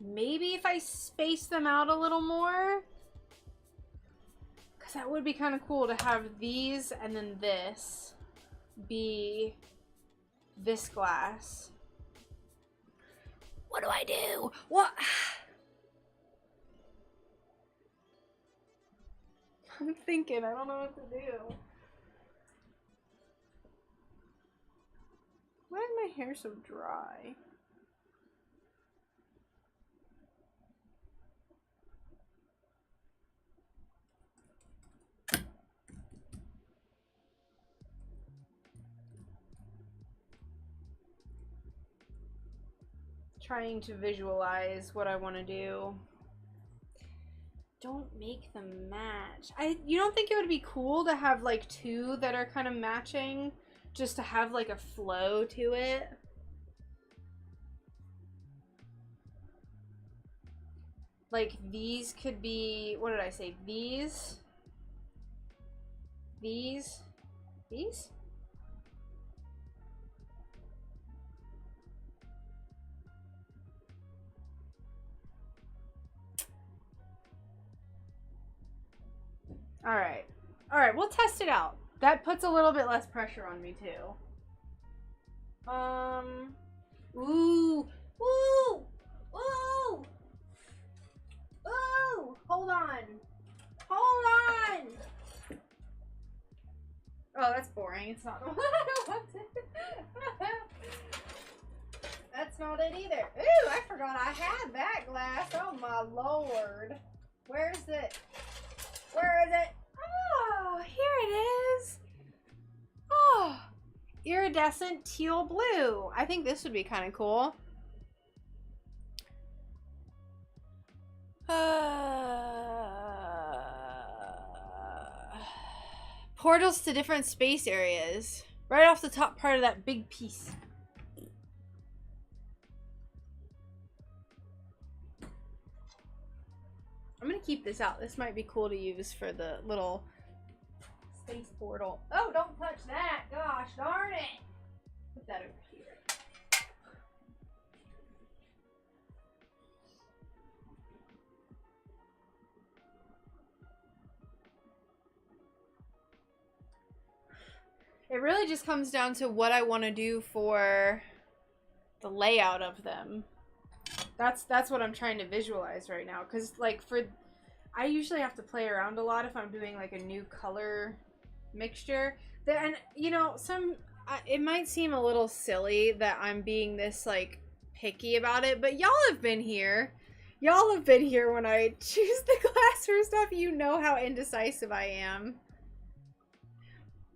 Maybe if I space them out a little more, because that would be kind of cool to have these and then this be this glass. What do I do? What? I'm thinking, I don't know what to do. Why is my hair so dry? Trying to visualize what I want to do. Don't make them match. You don't think it would be cool to have like two that are kind of matching, just to have like a flow to it? Like these could be, what did I say? These? All right, we'll test it out. That puts a little bit less pressure on me too. Ooh, hold on. Oh, that's boring. It's not the one I wanted. That's not it either. Ooh, I forgot I had that glass. Oh my lord. Where is it? Oh, here it is. Oh, iridescent teal blue. I think this would be kind of cool. Portals to different space areas. Right off the top part of that big piece. I'm gonna keep this out. This might be cool to use for the little space portal. Oh, don't touch that. Gosh darn it. Put that over here. It really just comes down to what I want to do for the layout of them. That's what I'm trying to visualize right now. Because, like, I usually have to play around a lot if I'm doing, like, a new color mixture. And, you know, it might seem a little silly that I'm being this, like, picky about it, but y'all have been here. Y'all have been here when I choose the glass for stuff. You know how indecisive I am.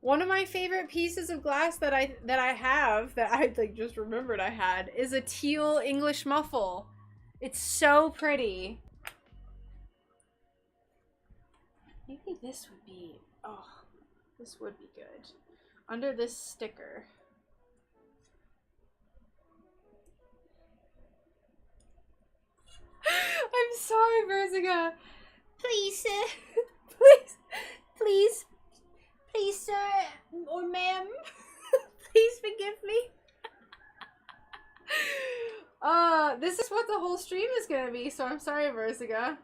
One of my favorite pieces of glass that I like just remembered I had is a teal English muffle. It's so pretty. Maybe this would be, oh, this would be good. Under this sticker. I'm sorry, Verziga. Please, please, sir, or ma'am, please forgive me. This is what the whole stream is gonna be, so I'm sorry, Verziga.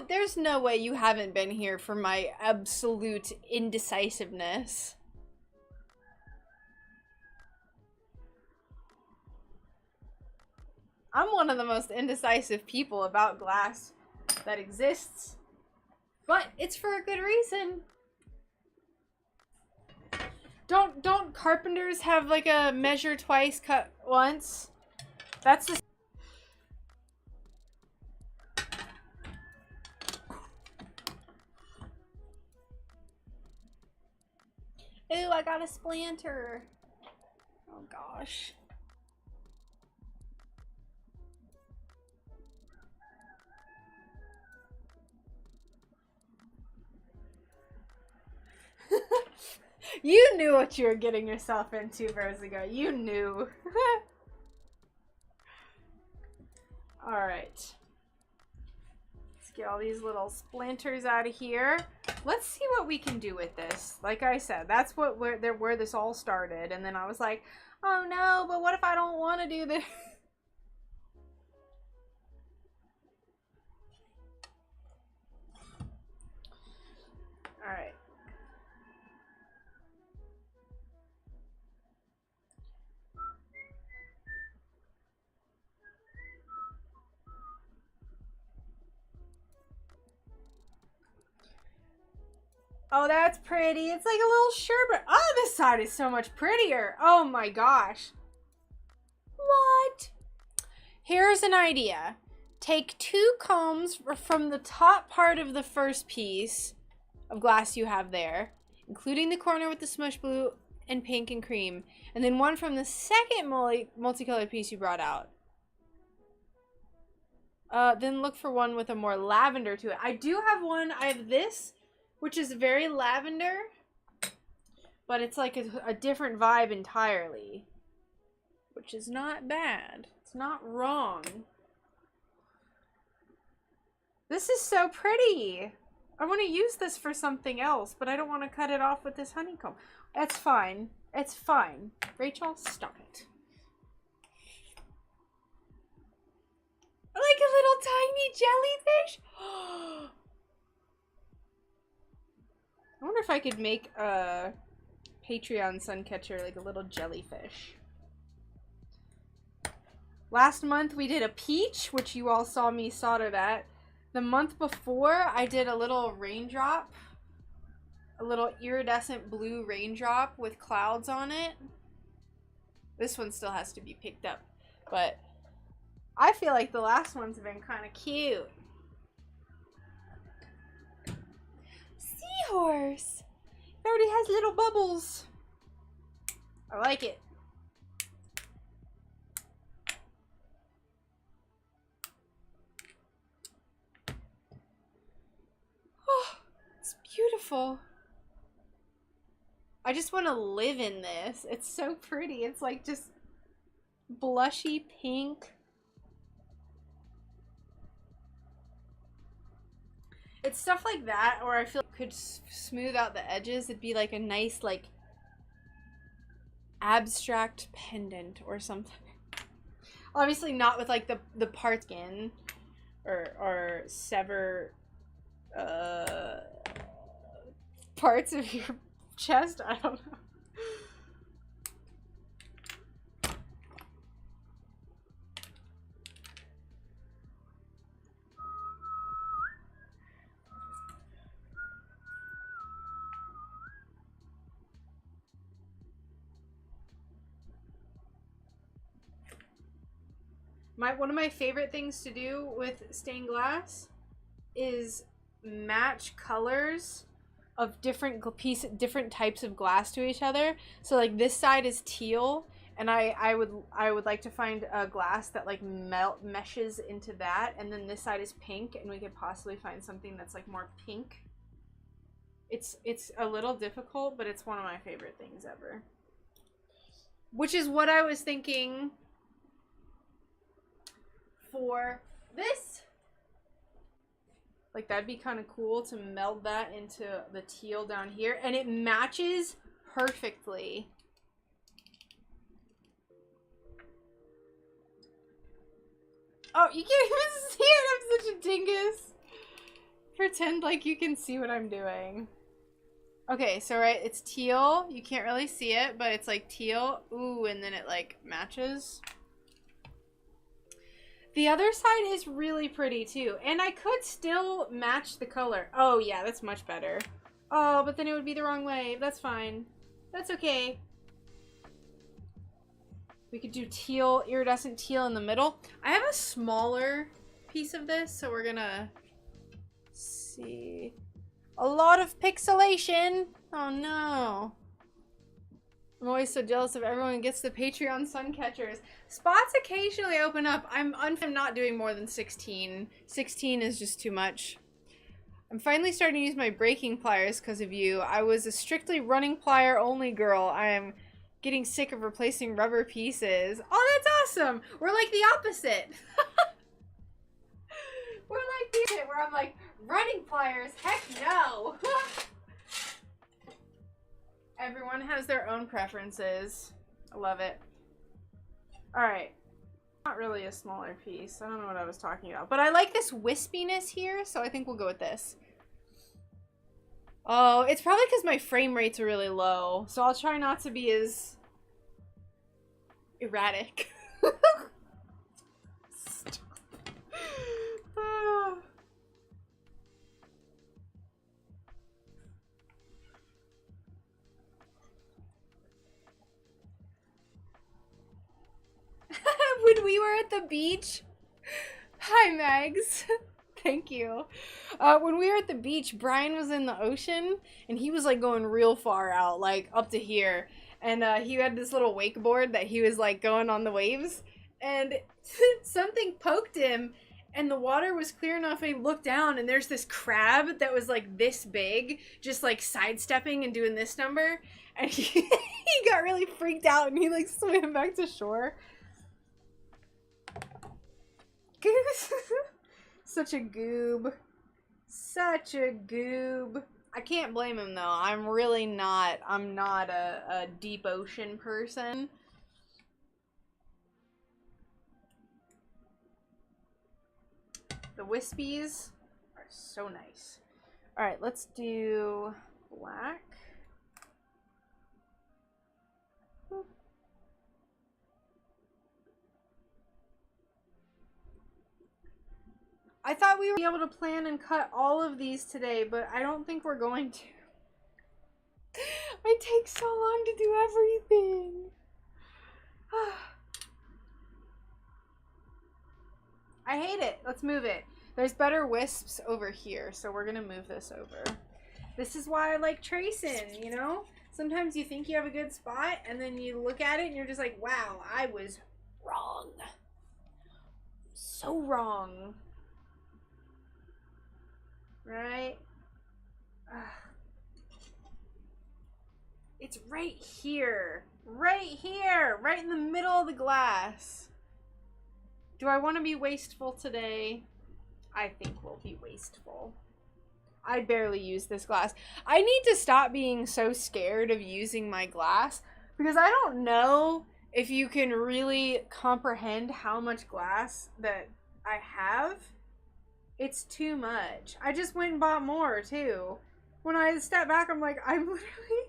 There's no way you haven't been here for my absolute indecisiveness. I'm one of the most indecisive people about glass that exists. But it's for a good reason. Don't carpenters have like a measure twice, cut once? That's the... Ooh, I got a splinter. Oh gosh. You knew what you were getting yourself into, Verziga. You knew. Alright. Let's get all these little splinters out of here. Let's see what we can do with this. Like I said, that's where this all started. And then I was like, oh no, but what if I don't want to do this? Alright. Oh, that's pretty. It's like a little sherbet. Oh, this side is so much prettier. Oh my gosh. What? Here's an idea. Take 2 combs from the top part of the first piece of glass you have there, including the corner with the smush blue and pink and cream, and then one from the second multicolored piece you brought out. Then look for one with a more lavender to it. I do have one. I have this, which is very lavender, but it's like a different vibe entirely, which is not bad. It's not wrong. This is so pretty. I want to use this for something else, but I don't want to cut it off with this honeycomb. That's fine. It's fine. Rachel, stop it. Like a little tiny jellyfish. I wonder if I could make a Patreon suncatcher like a little jellyfish. Last month we did a peach, which you all saw me solder that. The month before I did a little raindrop. A little iridescent blue raindrop with clouds on it. This one still has to be picked up. But I feel like the last ones have been kind of cute. Seahorse! It already has little bubbles. I like it. Oh, it's beautiful. I just want to live in this. It's so pretty. It's like just blushy pink. It's stuff like that, or I feel like could smooth out the edges. It'd be like a nice, like, abstract pendant or something. Obviously not with like the part skin or sever parts of your chest? I don't know. One of my favorite things to do with stained glass is match colors of different types of glass to each other. So like this side is teal, and I would like to find a glass that like meshes into that, and then this side is pink, and we could possibly find something that's like more pink. It's a little difficult, but it's one of my favorite things ever. Which is what I was thinking for this. Like that'd be kind of cool to meld that into the teal down here, and it matches perfectly. Oh, you can't even see it. I'm such a dingus. Pretend like you can see what I'm doing. Okay, so right, it's teal. You can't really see it, but it's like teal. Ooh, and then it like matches. The other side is really pretty too, and I could still match the color. Oh yeah, that's much better. Oh, but then it would be the wrong way. That's fine. That's okay. We could do teal, iridescent teal in the middle. I have a smaller piece of this, so we're gonna see. A lot of pixelation. Oh no. I'm always so jealous of everyone who gets the Patreon sun catchers. Spots occasionally open up. I'm not doing more than 16. 16 is just too much. I'm finally starting to use my breaking pliers because of you. I was a strictly running plier only girl. I am getting sick of replacing rubber pieces. Oh, that's awesome. We're like the opposite. We're like the opposite, where I'm like, running pliers? Heck no. Everyone has their own preferences. I love it. Alright. Not really a smaller piece. I don't know what I was talking about. But I like this wispiness here, so I think we'll go with this. Oh, it's probably because my frame rates are really low. So I'll try not to be as erratic. When we were at the beach. Hi, Mags. Thank you. When we were at the beach, Brian was in the ocean, and he was like going real far out, like up to here. And he had this little wakeboard that he was like going on the waves, and something poked him, and the water was clear enough, and he looked down, and there's this crab that was like this big, just like sidestepping and doing this number, and he got really freaked out, and he like swam back to shore. Such a goob. Such a goob. I can't blame him though. I'm not a deep ocean person. The wispies are so nice. Alright, let's do black. I thought we would be able to plan and cut all of these today, but I don't think we're going to. It takes so long to do everything. I hate it. Let's move it. There's better wisps over here, so we're gonna move this over. This is why I like tracing, you know? Sometimes you think you have a good spot, and then you look at it and you're just like, wow, I was wrong. So wrong. Right? Ugh. It's right here. Right here. Right in the middle of the glass. Do I want to be wasteful today? I think we'll be wasteful. I barely use this glass. I need to stop being so scared of using my glass, because I don't know if you can really comprehend how much glass that I have. It's too much. I just went and bought more too. When I step back, I'm like, I'm literally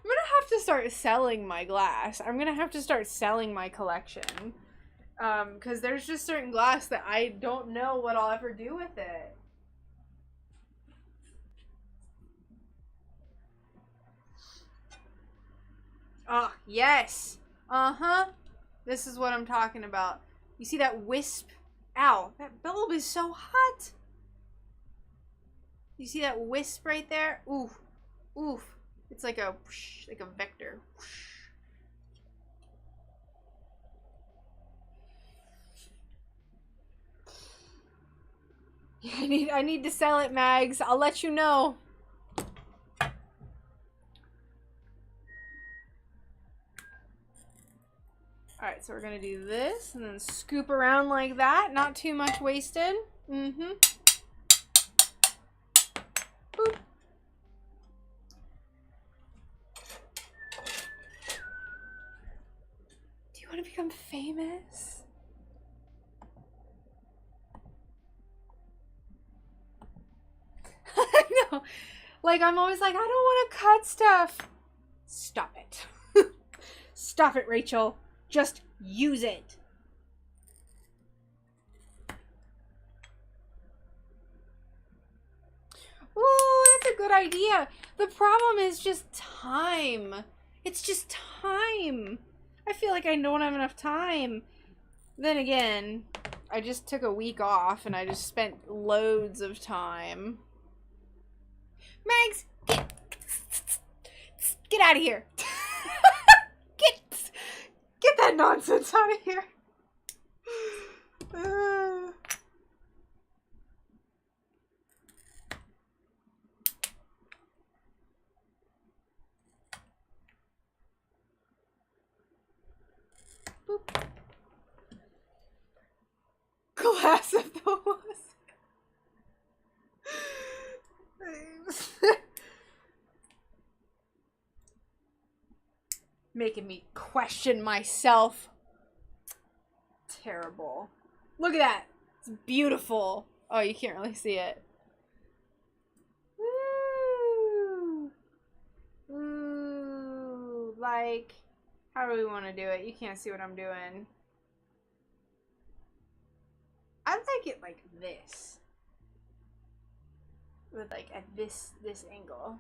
gonna have to start selling my glass. I'm gonna have to start selling my collection. Because there's just certain glass that I don't know what I'll ever do with it. Oh, yes. Uh-huh. This is what I'm talking about. You see that wisp? Ow, that bulb is so hot. You see that wisp right there? Oof. Oof. It's like a whoosh, like a vector. Whoosh. Yeah, I need to sell it, Mags. I'll let you know. Alright, so we're gonna do this and then scoop around like that. Not too much wasted. Mm-hmm. Boop. Do you want to become famous? I know. Like, I'm always like, I don't want to cut stuff. Stop it. Stop it, Rachel. Just use it. Ooh, that's a good idea. The problem is just time. It's just time. I feel like I don't have enough time. Then again, I just took a week off and I just spent loads of time. Mags, get out of here. Get that nonsense out of here. Boop. Glass of the wasp. Making me question myself. Terrible. Look at that. It's beautiful. Oh, you can't really see it. Woo. Ooh. Like, how do we want to do it? You can't see what I'm doing. I like it like this. With like at this angle.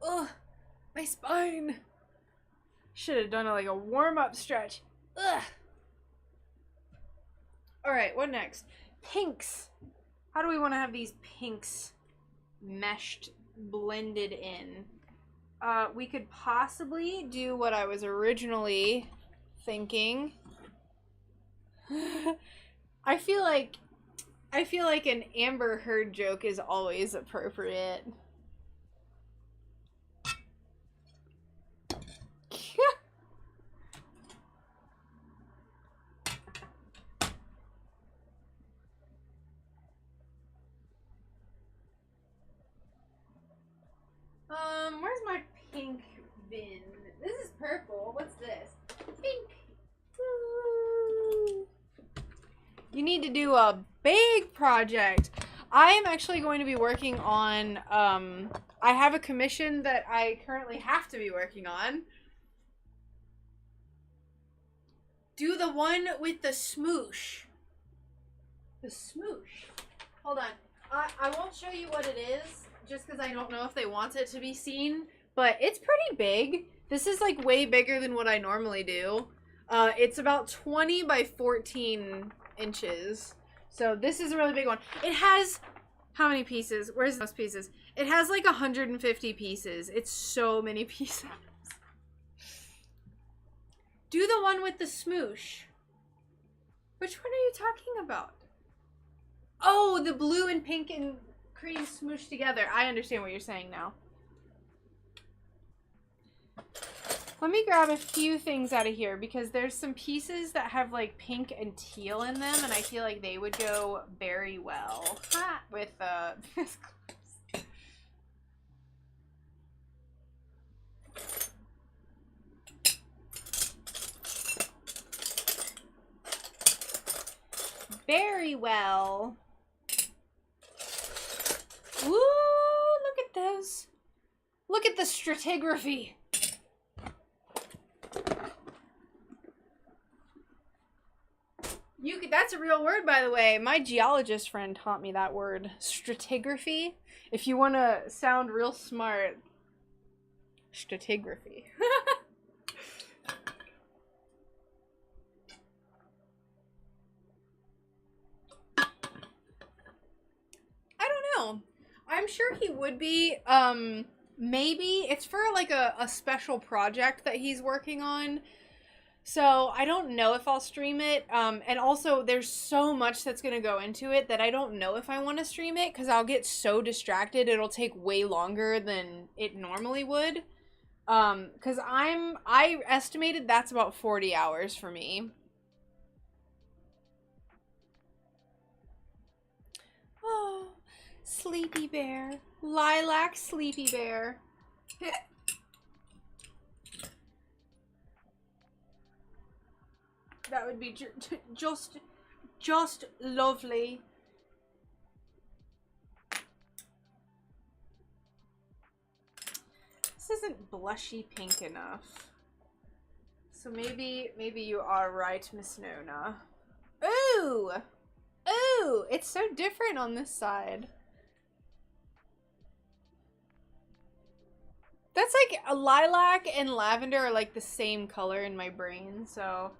Ugh. My spine. Should have done like a warm-up stretch. Ugh. Alright, what next? Pinks. How do we want to have these pinks meshed, blended in? We could possibly do what I was originally thinking. I feel like an Amber Heard joke is always appropriate. Where's my pink bin? This is purple. What's this? Pink. Woo. You need to do a big project. I am actually going to be working on, I have a commission that I currently have to be working on. Do the one with the smoosh. The smoosh. Hold on. I won't show you what it is, just because I don't know if they want it to be seen, but it's pretty big. This is like way bigger than what I normally do. It's about 20 by 14 inches. So this is a really big one. It has, how many pieces? Where's those pieces? It has like 150 pieces. It's so many pieces. Do the one with the smoosh. Which one are you talking about? Oh, the blue and pink and cream smooshed together. I understand what you're saying now. Let me grab a few things out of here because there's some pieces that have like pink and teal in them and I feel like they would go very well with this clips. Very well. Woo! Look at those. Look at the stratigraphy. That's a real word, by the way. My geologist friend taught me that word, stratigraphy. If you want to sound real smart, stratigraphy. I don't know. I'm sure he would be. Maybe it's for like a special project that he's working on. So I don't know if I'll stream it. And also there's so much that's going to go into it that I don't know if I want to stream it because I'll get so distracted. It'll take way longer than it normally would. Because I estimated that's about 40 hours for me. Oh, Sleepy Bear. Lilac Sleepy Bear. That would be just lovely. This isn't blushy pink enough. So maybe you are right, Miss Nona. Ooh! Ooh! It's so different on this side. That's like a lilac and lavender are like the same color in my brain, so...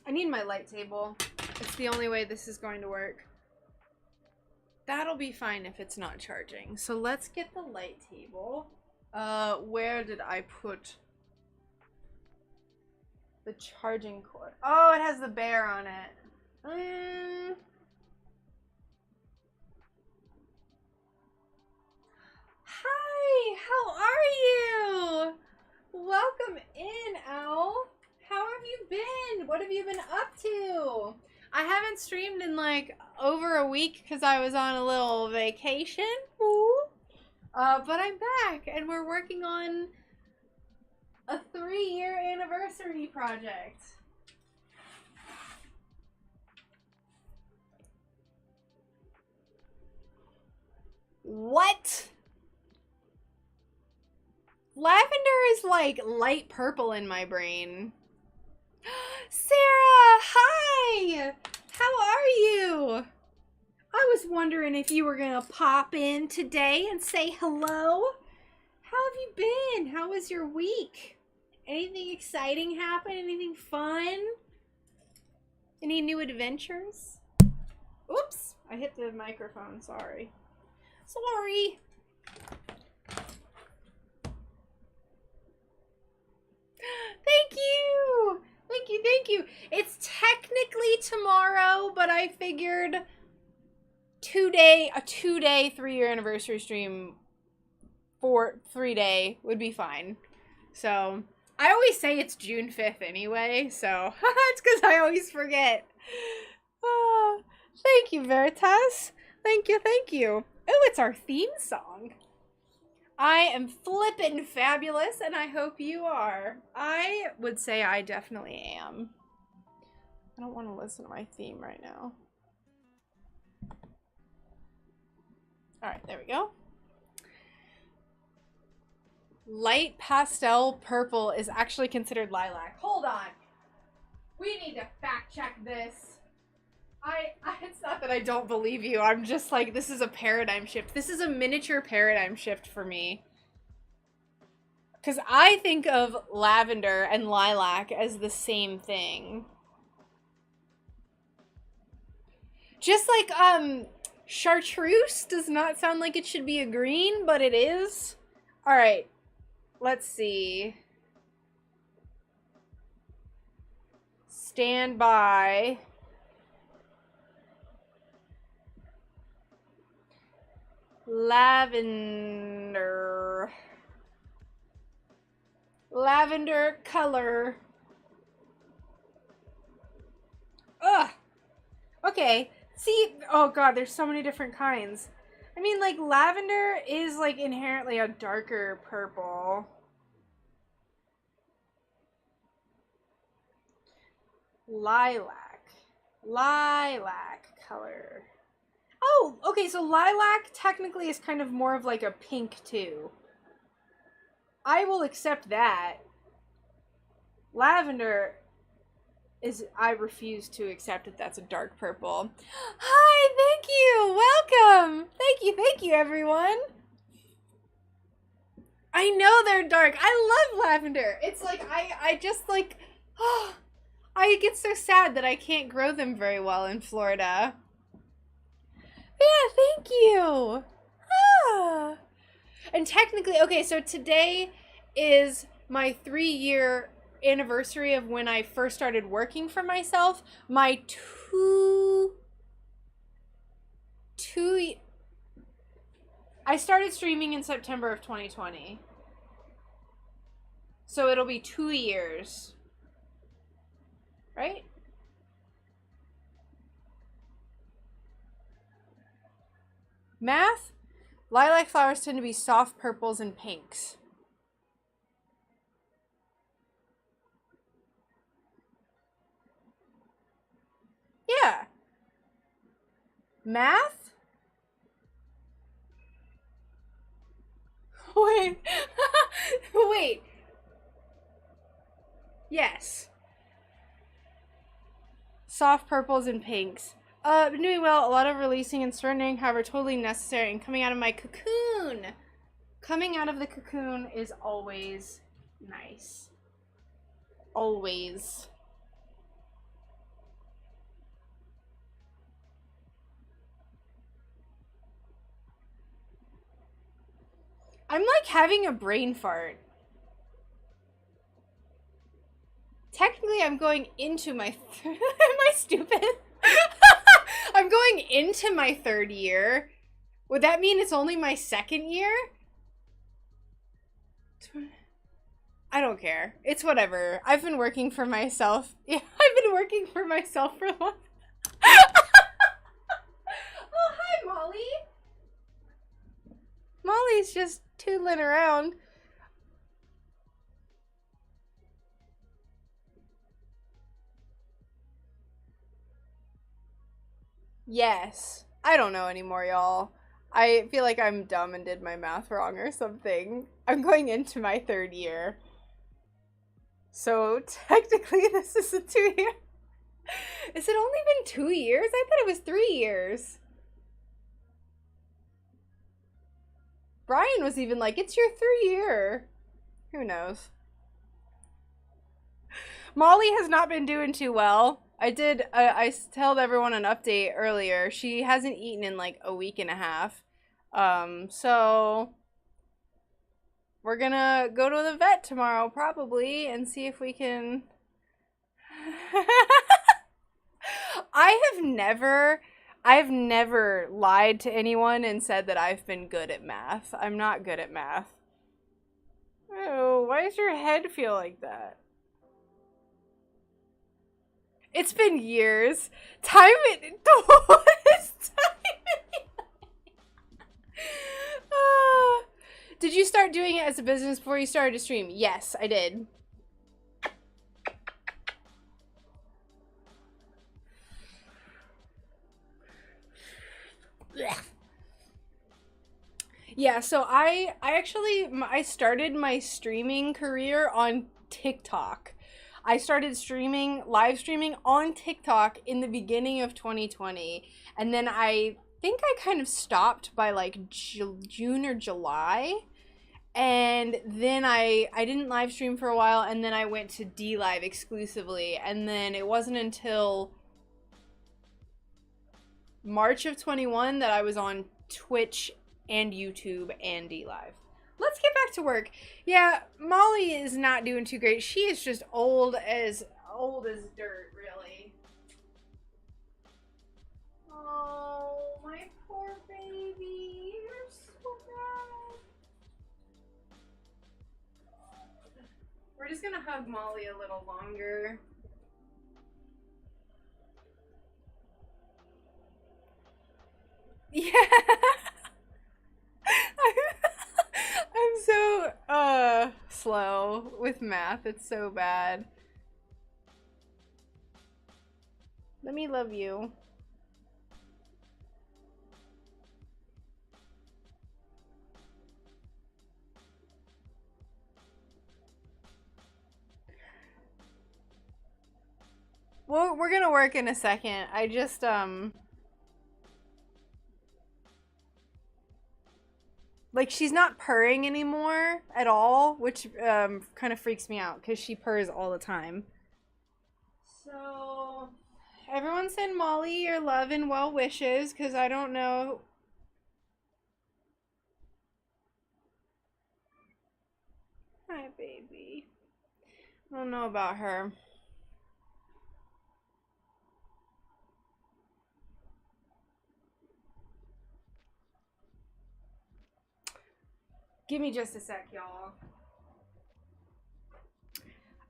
I need my light table. It's the only way this is going to work. That'll be fine if it's not charging. So let's get the light table. Where did I put the charging cord? Oh, it has the bear on it. Hi, how are you? Welcome in, Owl. How have you been? What have you been up to? I haven't streamed in like over a week because I was on a little vacation. Ooh. But I'm back and we're working on a 3-year anniversary project. What? Lavender is like light purple in my brain. Sarah, hi! How are you? I was wondering if you were gonna pop in today and say hello. How have you been? How was your week? Anything exciting happen? Anything fun? Any new adventures? Oops, I hit the microphone, sorry. Sorry. Thank you! Thank you, thank you. It's technically tomorrow, but I figured a 2-day 3-year anniversary stream for 3-day would be fine. So, I always say it's June 5th anyway, so it's because I always forget. Oh, thank you, Veritas. Thank you, thank you. Oh, it's our theme song. I am flippin' fabulous, and I hope you are. I would say I definitely am. I don't want to listen to my theme right now. Alright, there we go. Light pastel purple is actually considered lilac. Hold on. We need to fact check this. It's not that I don't believe you. I'm just like, this is a paradigm shift. This is a miniature paradigm shift for me. Because I think of lavender and lilac as the same thing. Just like, chartreuse does not sound like it should be a green, but it is. Alright. Let's see. Stand by. Lavender. Lavender color. Ugh. Okay. See, oh god, there's so many different kinds. I mean, like, lavender is, like, inherently a darker purple. Lilac. Lilac color. Oh, okay, so lilac technically is kind of more of like a pink too. I will accept that. Lavender is, I refuse to accept that that's a dark purple. Hi, thank you, welcome. Thank you, everyone. I know they're dark. I love lavender. It's like, I just like, oh, I get so sad that I can't grow them very well in Florida. Yeah, thank you. Ah. And technically, okay, so today is my 3-year anniversary of when I first started working for myself. My I started streaming in September of 2020. So it'll be 2 years. Right? Math? Lilac flowers tend to be soft purples and pinks. Yeah. Math? Wait. Wait. Yes. Soft purples and pinks. Been doing well. A lot of releasing and surrendering, however, totally necessary. And coming out of my cocoon. Coming out of the cocoon is always nice. Always. I'm like having a brain fart. Technically, I'm going into my... Am I stupid? I'm going into my 3rd year. Would that mean it's only my 2nd year? I don't care. It's whatever. I've been working for myself. Yeah, I've been working for myself for a long time. Oh, hi, Molly. Molly's just tootling around. Yes. I don't know anymore, y'all. I feel like I'm dumb and did my math wrong or something. I'm going into my 3rd year. So technically this is a 2-year. Has it only been 2 years? I thought it was 3 years. Brian was even like, it's your 3rd year. Who knows? Molly has not been doing too well. I told everyone an update earlier. She hasn't eaten in like a week and a half. So we're gonna go to the vet tomorrow probably and see if we can... I've never lied to anyone and said that I've been good at math. I'm not good at math. Oh, why does your head feel like that? It's been years. Time it. What is time? Did you start doing it as a business before you started to stream? Yes, I did. Yeah, so I started my streaming career on TikTok. I started live streaming on TikTok in the beginning of 2020. And then I think I kind of stopped by like June or July. And then I didn't live stream for a while, and then I went to DLive exclusively. And then it wasn't until March of 21 that I was on Twitch and YouTube and DLive. Let's get back to work. Yeah, Molly is not doing too great. She is just old as dirt, really. Oh, my poor baby. You're so bad. We're just gonna hug Molly a little longer. Yeah. I'm so slow with math. It's so bad. Let me love you. Well, we're gonna work in a second. I just, like, she's not purring anymore at all, which, kind of freaks me out, because she purrs all the time. So, everyone send Molly your love and well wishes, because I don't know. Hi, baby. I don't know about her. Give me just a sec, y'all.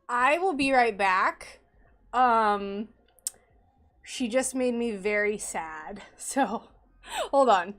I will be right back. She just made me very sad. So, hold on.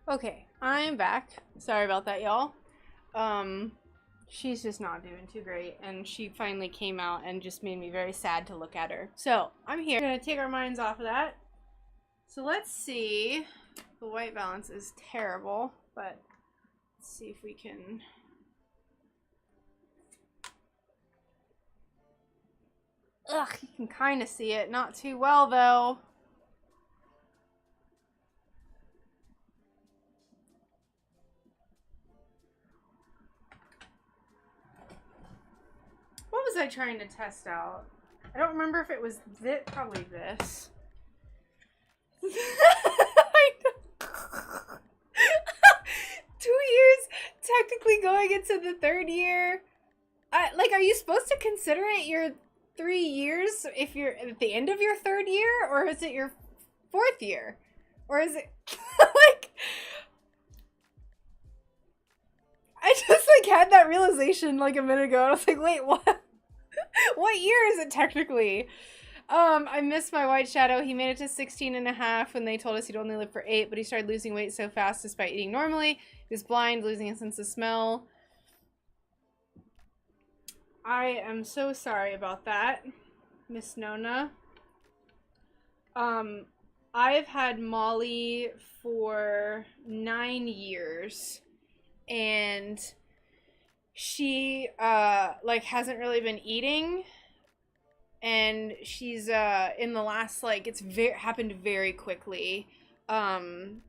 Okay, I'm back. Sorry about that, y'all. She's just not doing too great, and she finally came out and just made me very sad to look at her. So, I'm here. We're gonna take our minds off of that. So let's see. The white balance is terrible, but let's see if we can... Ugh, you can kind of see it. Not too well, though. What was I trying to test out? I don't remember if it was this. Probably this. 2 years technically going into the third year. Like, are you supposed to consider it your 3 years if you're at the end of your third year, or is it your fourth year, or is it like? I just like had that realization like a minute ago. I was like, wait, what? What year is it technically? I missed my white shadow. He made it to 16 and a half when they told us he'd only live for 8, but he started losing weight so fast despite eating normally. He was blind, losing his sense of smell. I am so sorry about that, Miss Nona. I've had Molly for 9 years, and she, like, hasn't really been eating, and she's, in the last, like, it's happened very quickly. Like,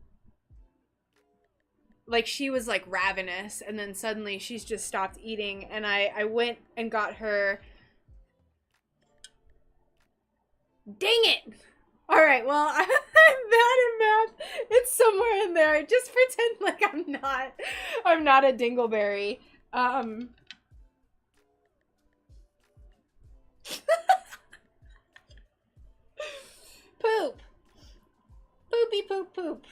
she was like ravenous, and then suddenly she's just stopped eating, and I went and got her. Dang it! Alright, well, I'm bad at math. It's somewhere in there. Just pretend like I'm not a dingleberry. Poop. Poopy poop poop.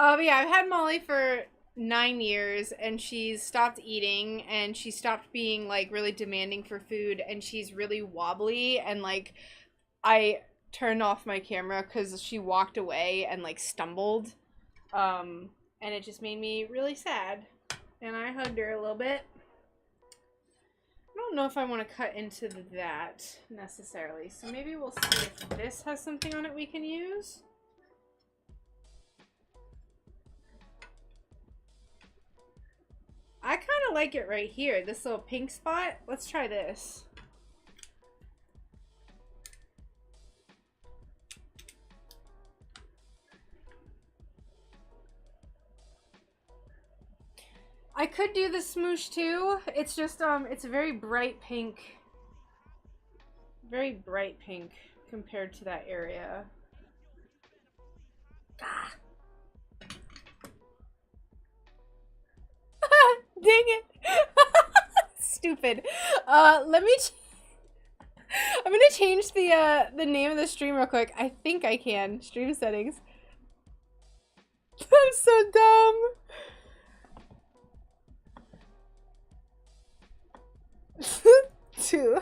But yeah, I've had Molly for 9 years, and she's stopped eating, and she stopped being like really demanding for food, and she's really wobbly, and like I turned off my camera because she walked away and like stumbled, and it just made me really sad, and I hugged her a little bit. I don't know if I want to cut into that necessarily, so maybe we'll see if this has something on it we can use. I kind of like it right here, this little pink spot. Let's try this. I could do the smoosh too. It's just, it's a very bright pink. Very bright pink compared to that area. Ah. Dang it. Stupid. Let me I'm gonna change the name of the stream real quick. I think I can. Stream settings. I'm so dumb. Two.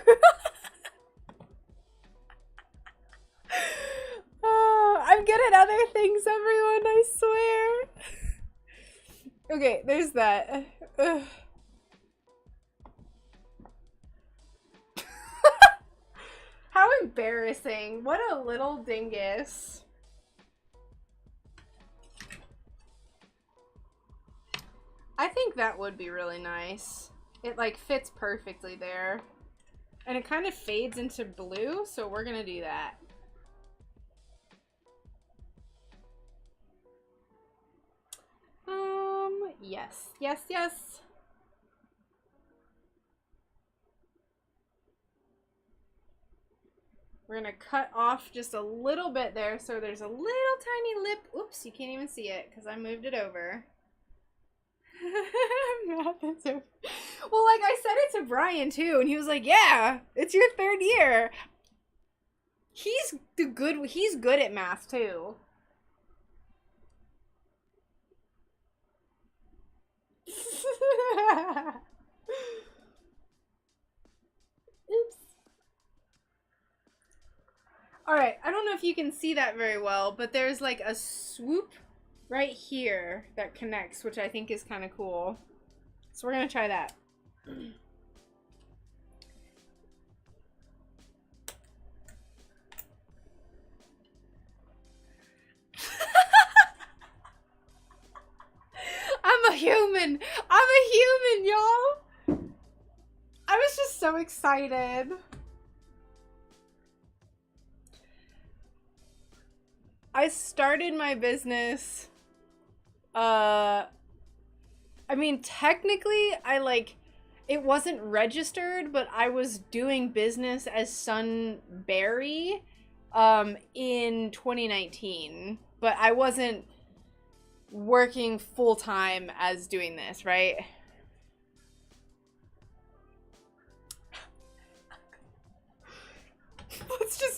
Oh, I'm good at other things, everyone, I swear. Okay, there's that. How embarrassing. What a little dingus. I think that would be really nice. It like fits perfectly there. And it kind of fades into blue, so we're gonna do that. Yes, yes, yes. We're gonna cut off just a little bit there, so there's a little tiny lip. Oops, you can't even see it because I moved it over. Well, like I said it to Brian too, and he was like, "Yeah, it's your 3rd year." He's good at math too. Oops. Alright, I don't know if you can see that very well, but there's like a swoop right here that connects, which I think is kind of cool. So we're gonna try that. I'm a human! I'm a human, y'all! I was just so excited. I started my business, I mean, technically, it wasn't registered, but I was doing business as SunBearGlassCraft, in 2019, but I wasn't working full-time as doing this, right?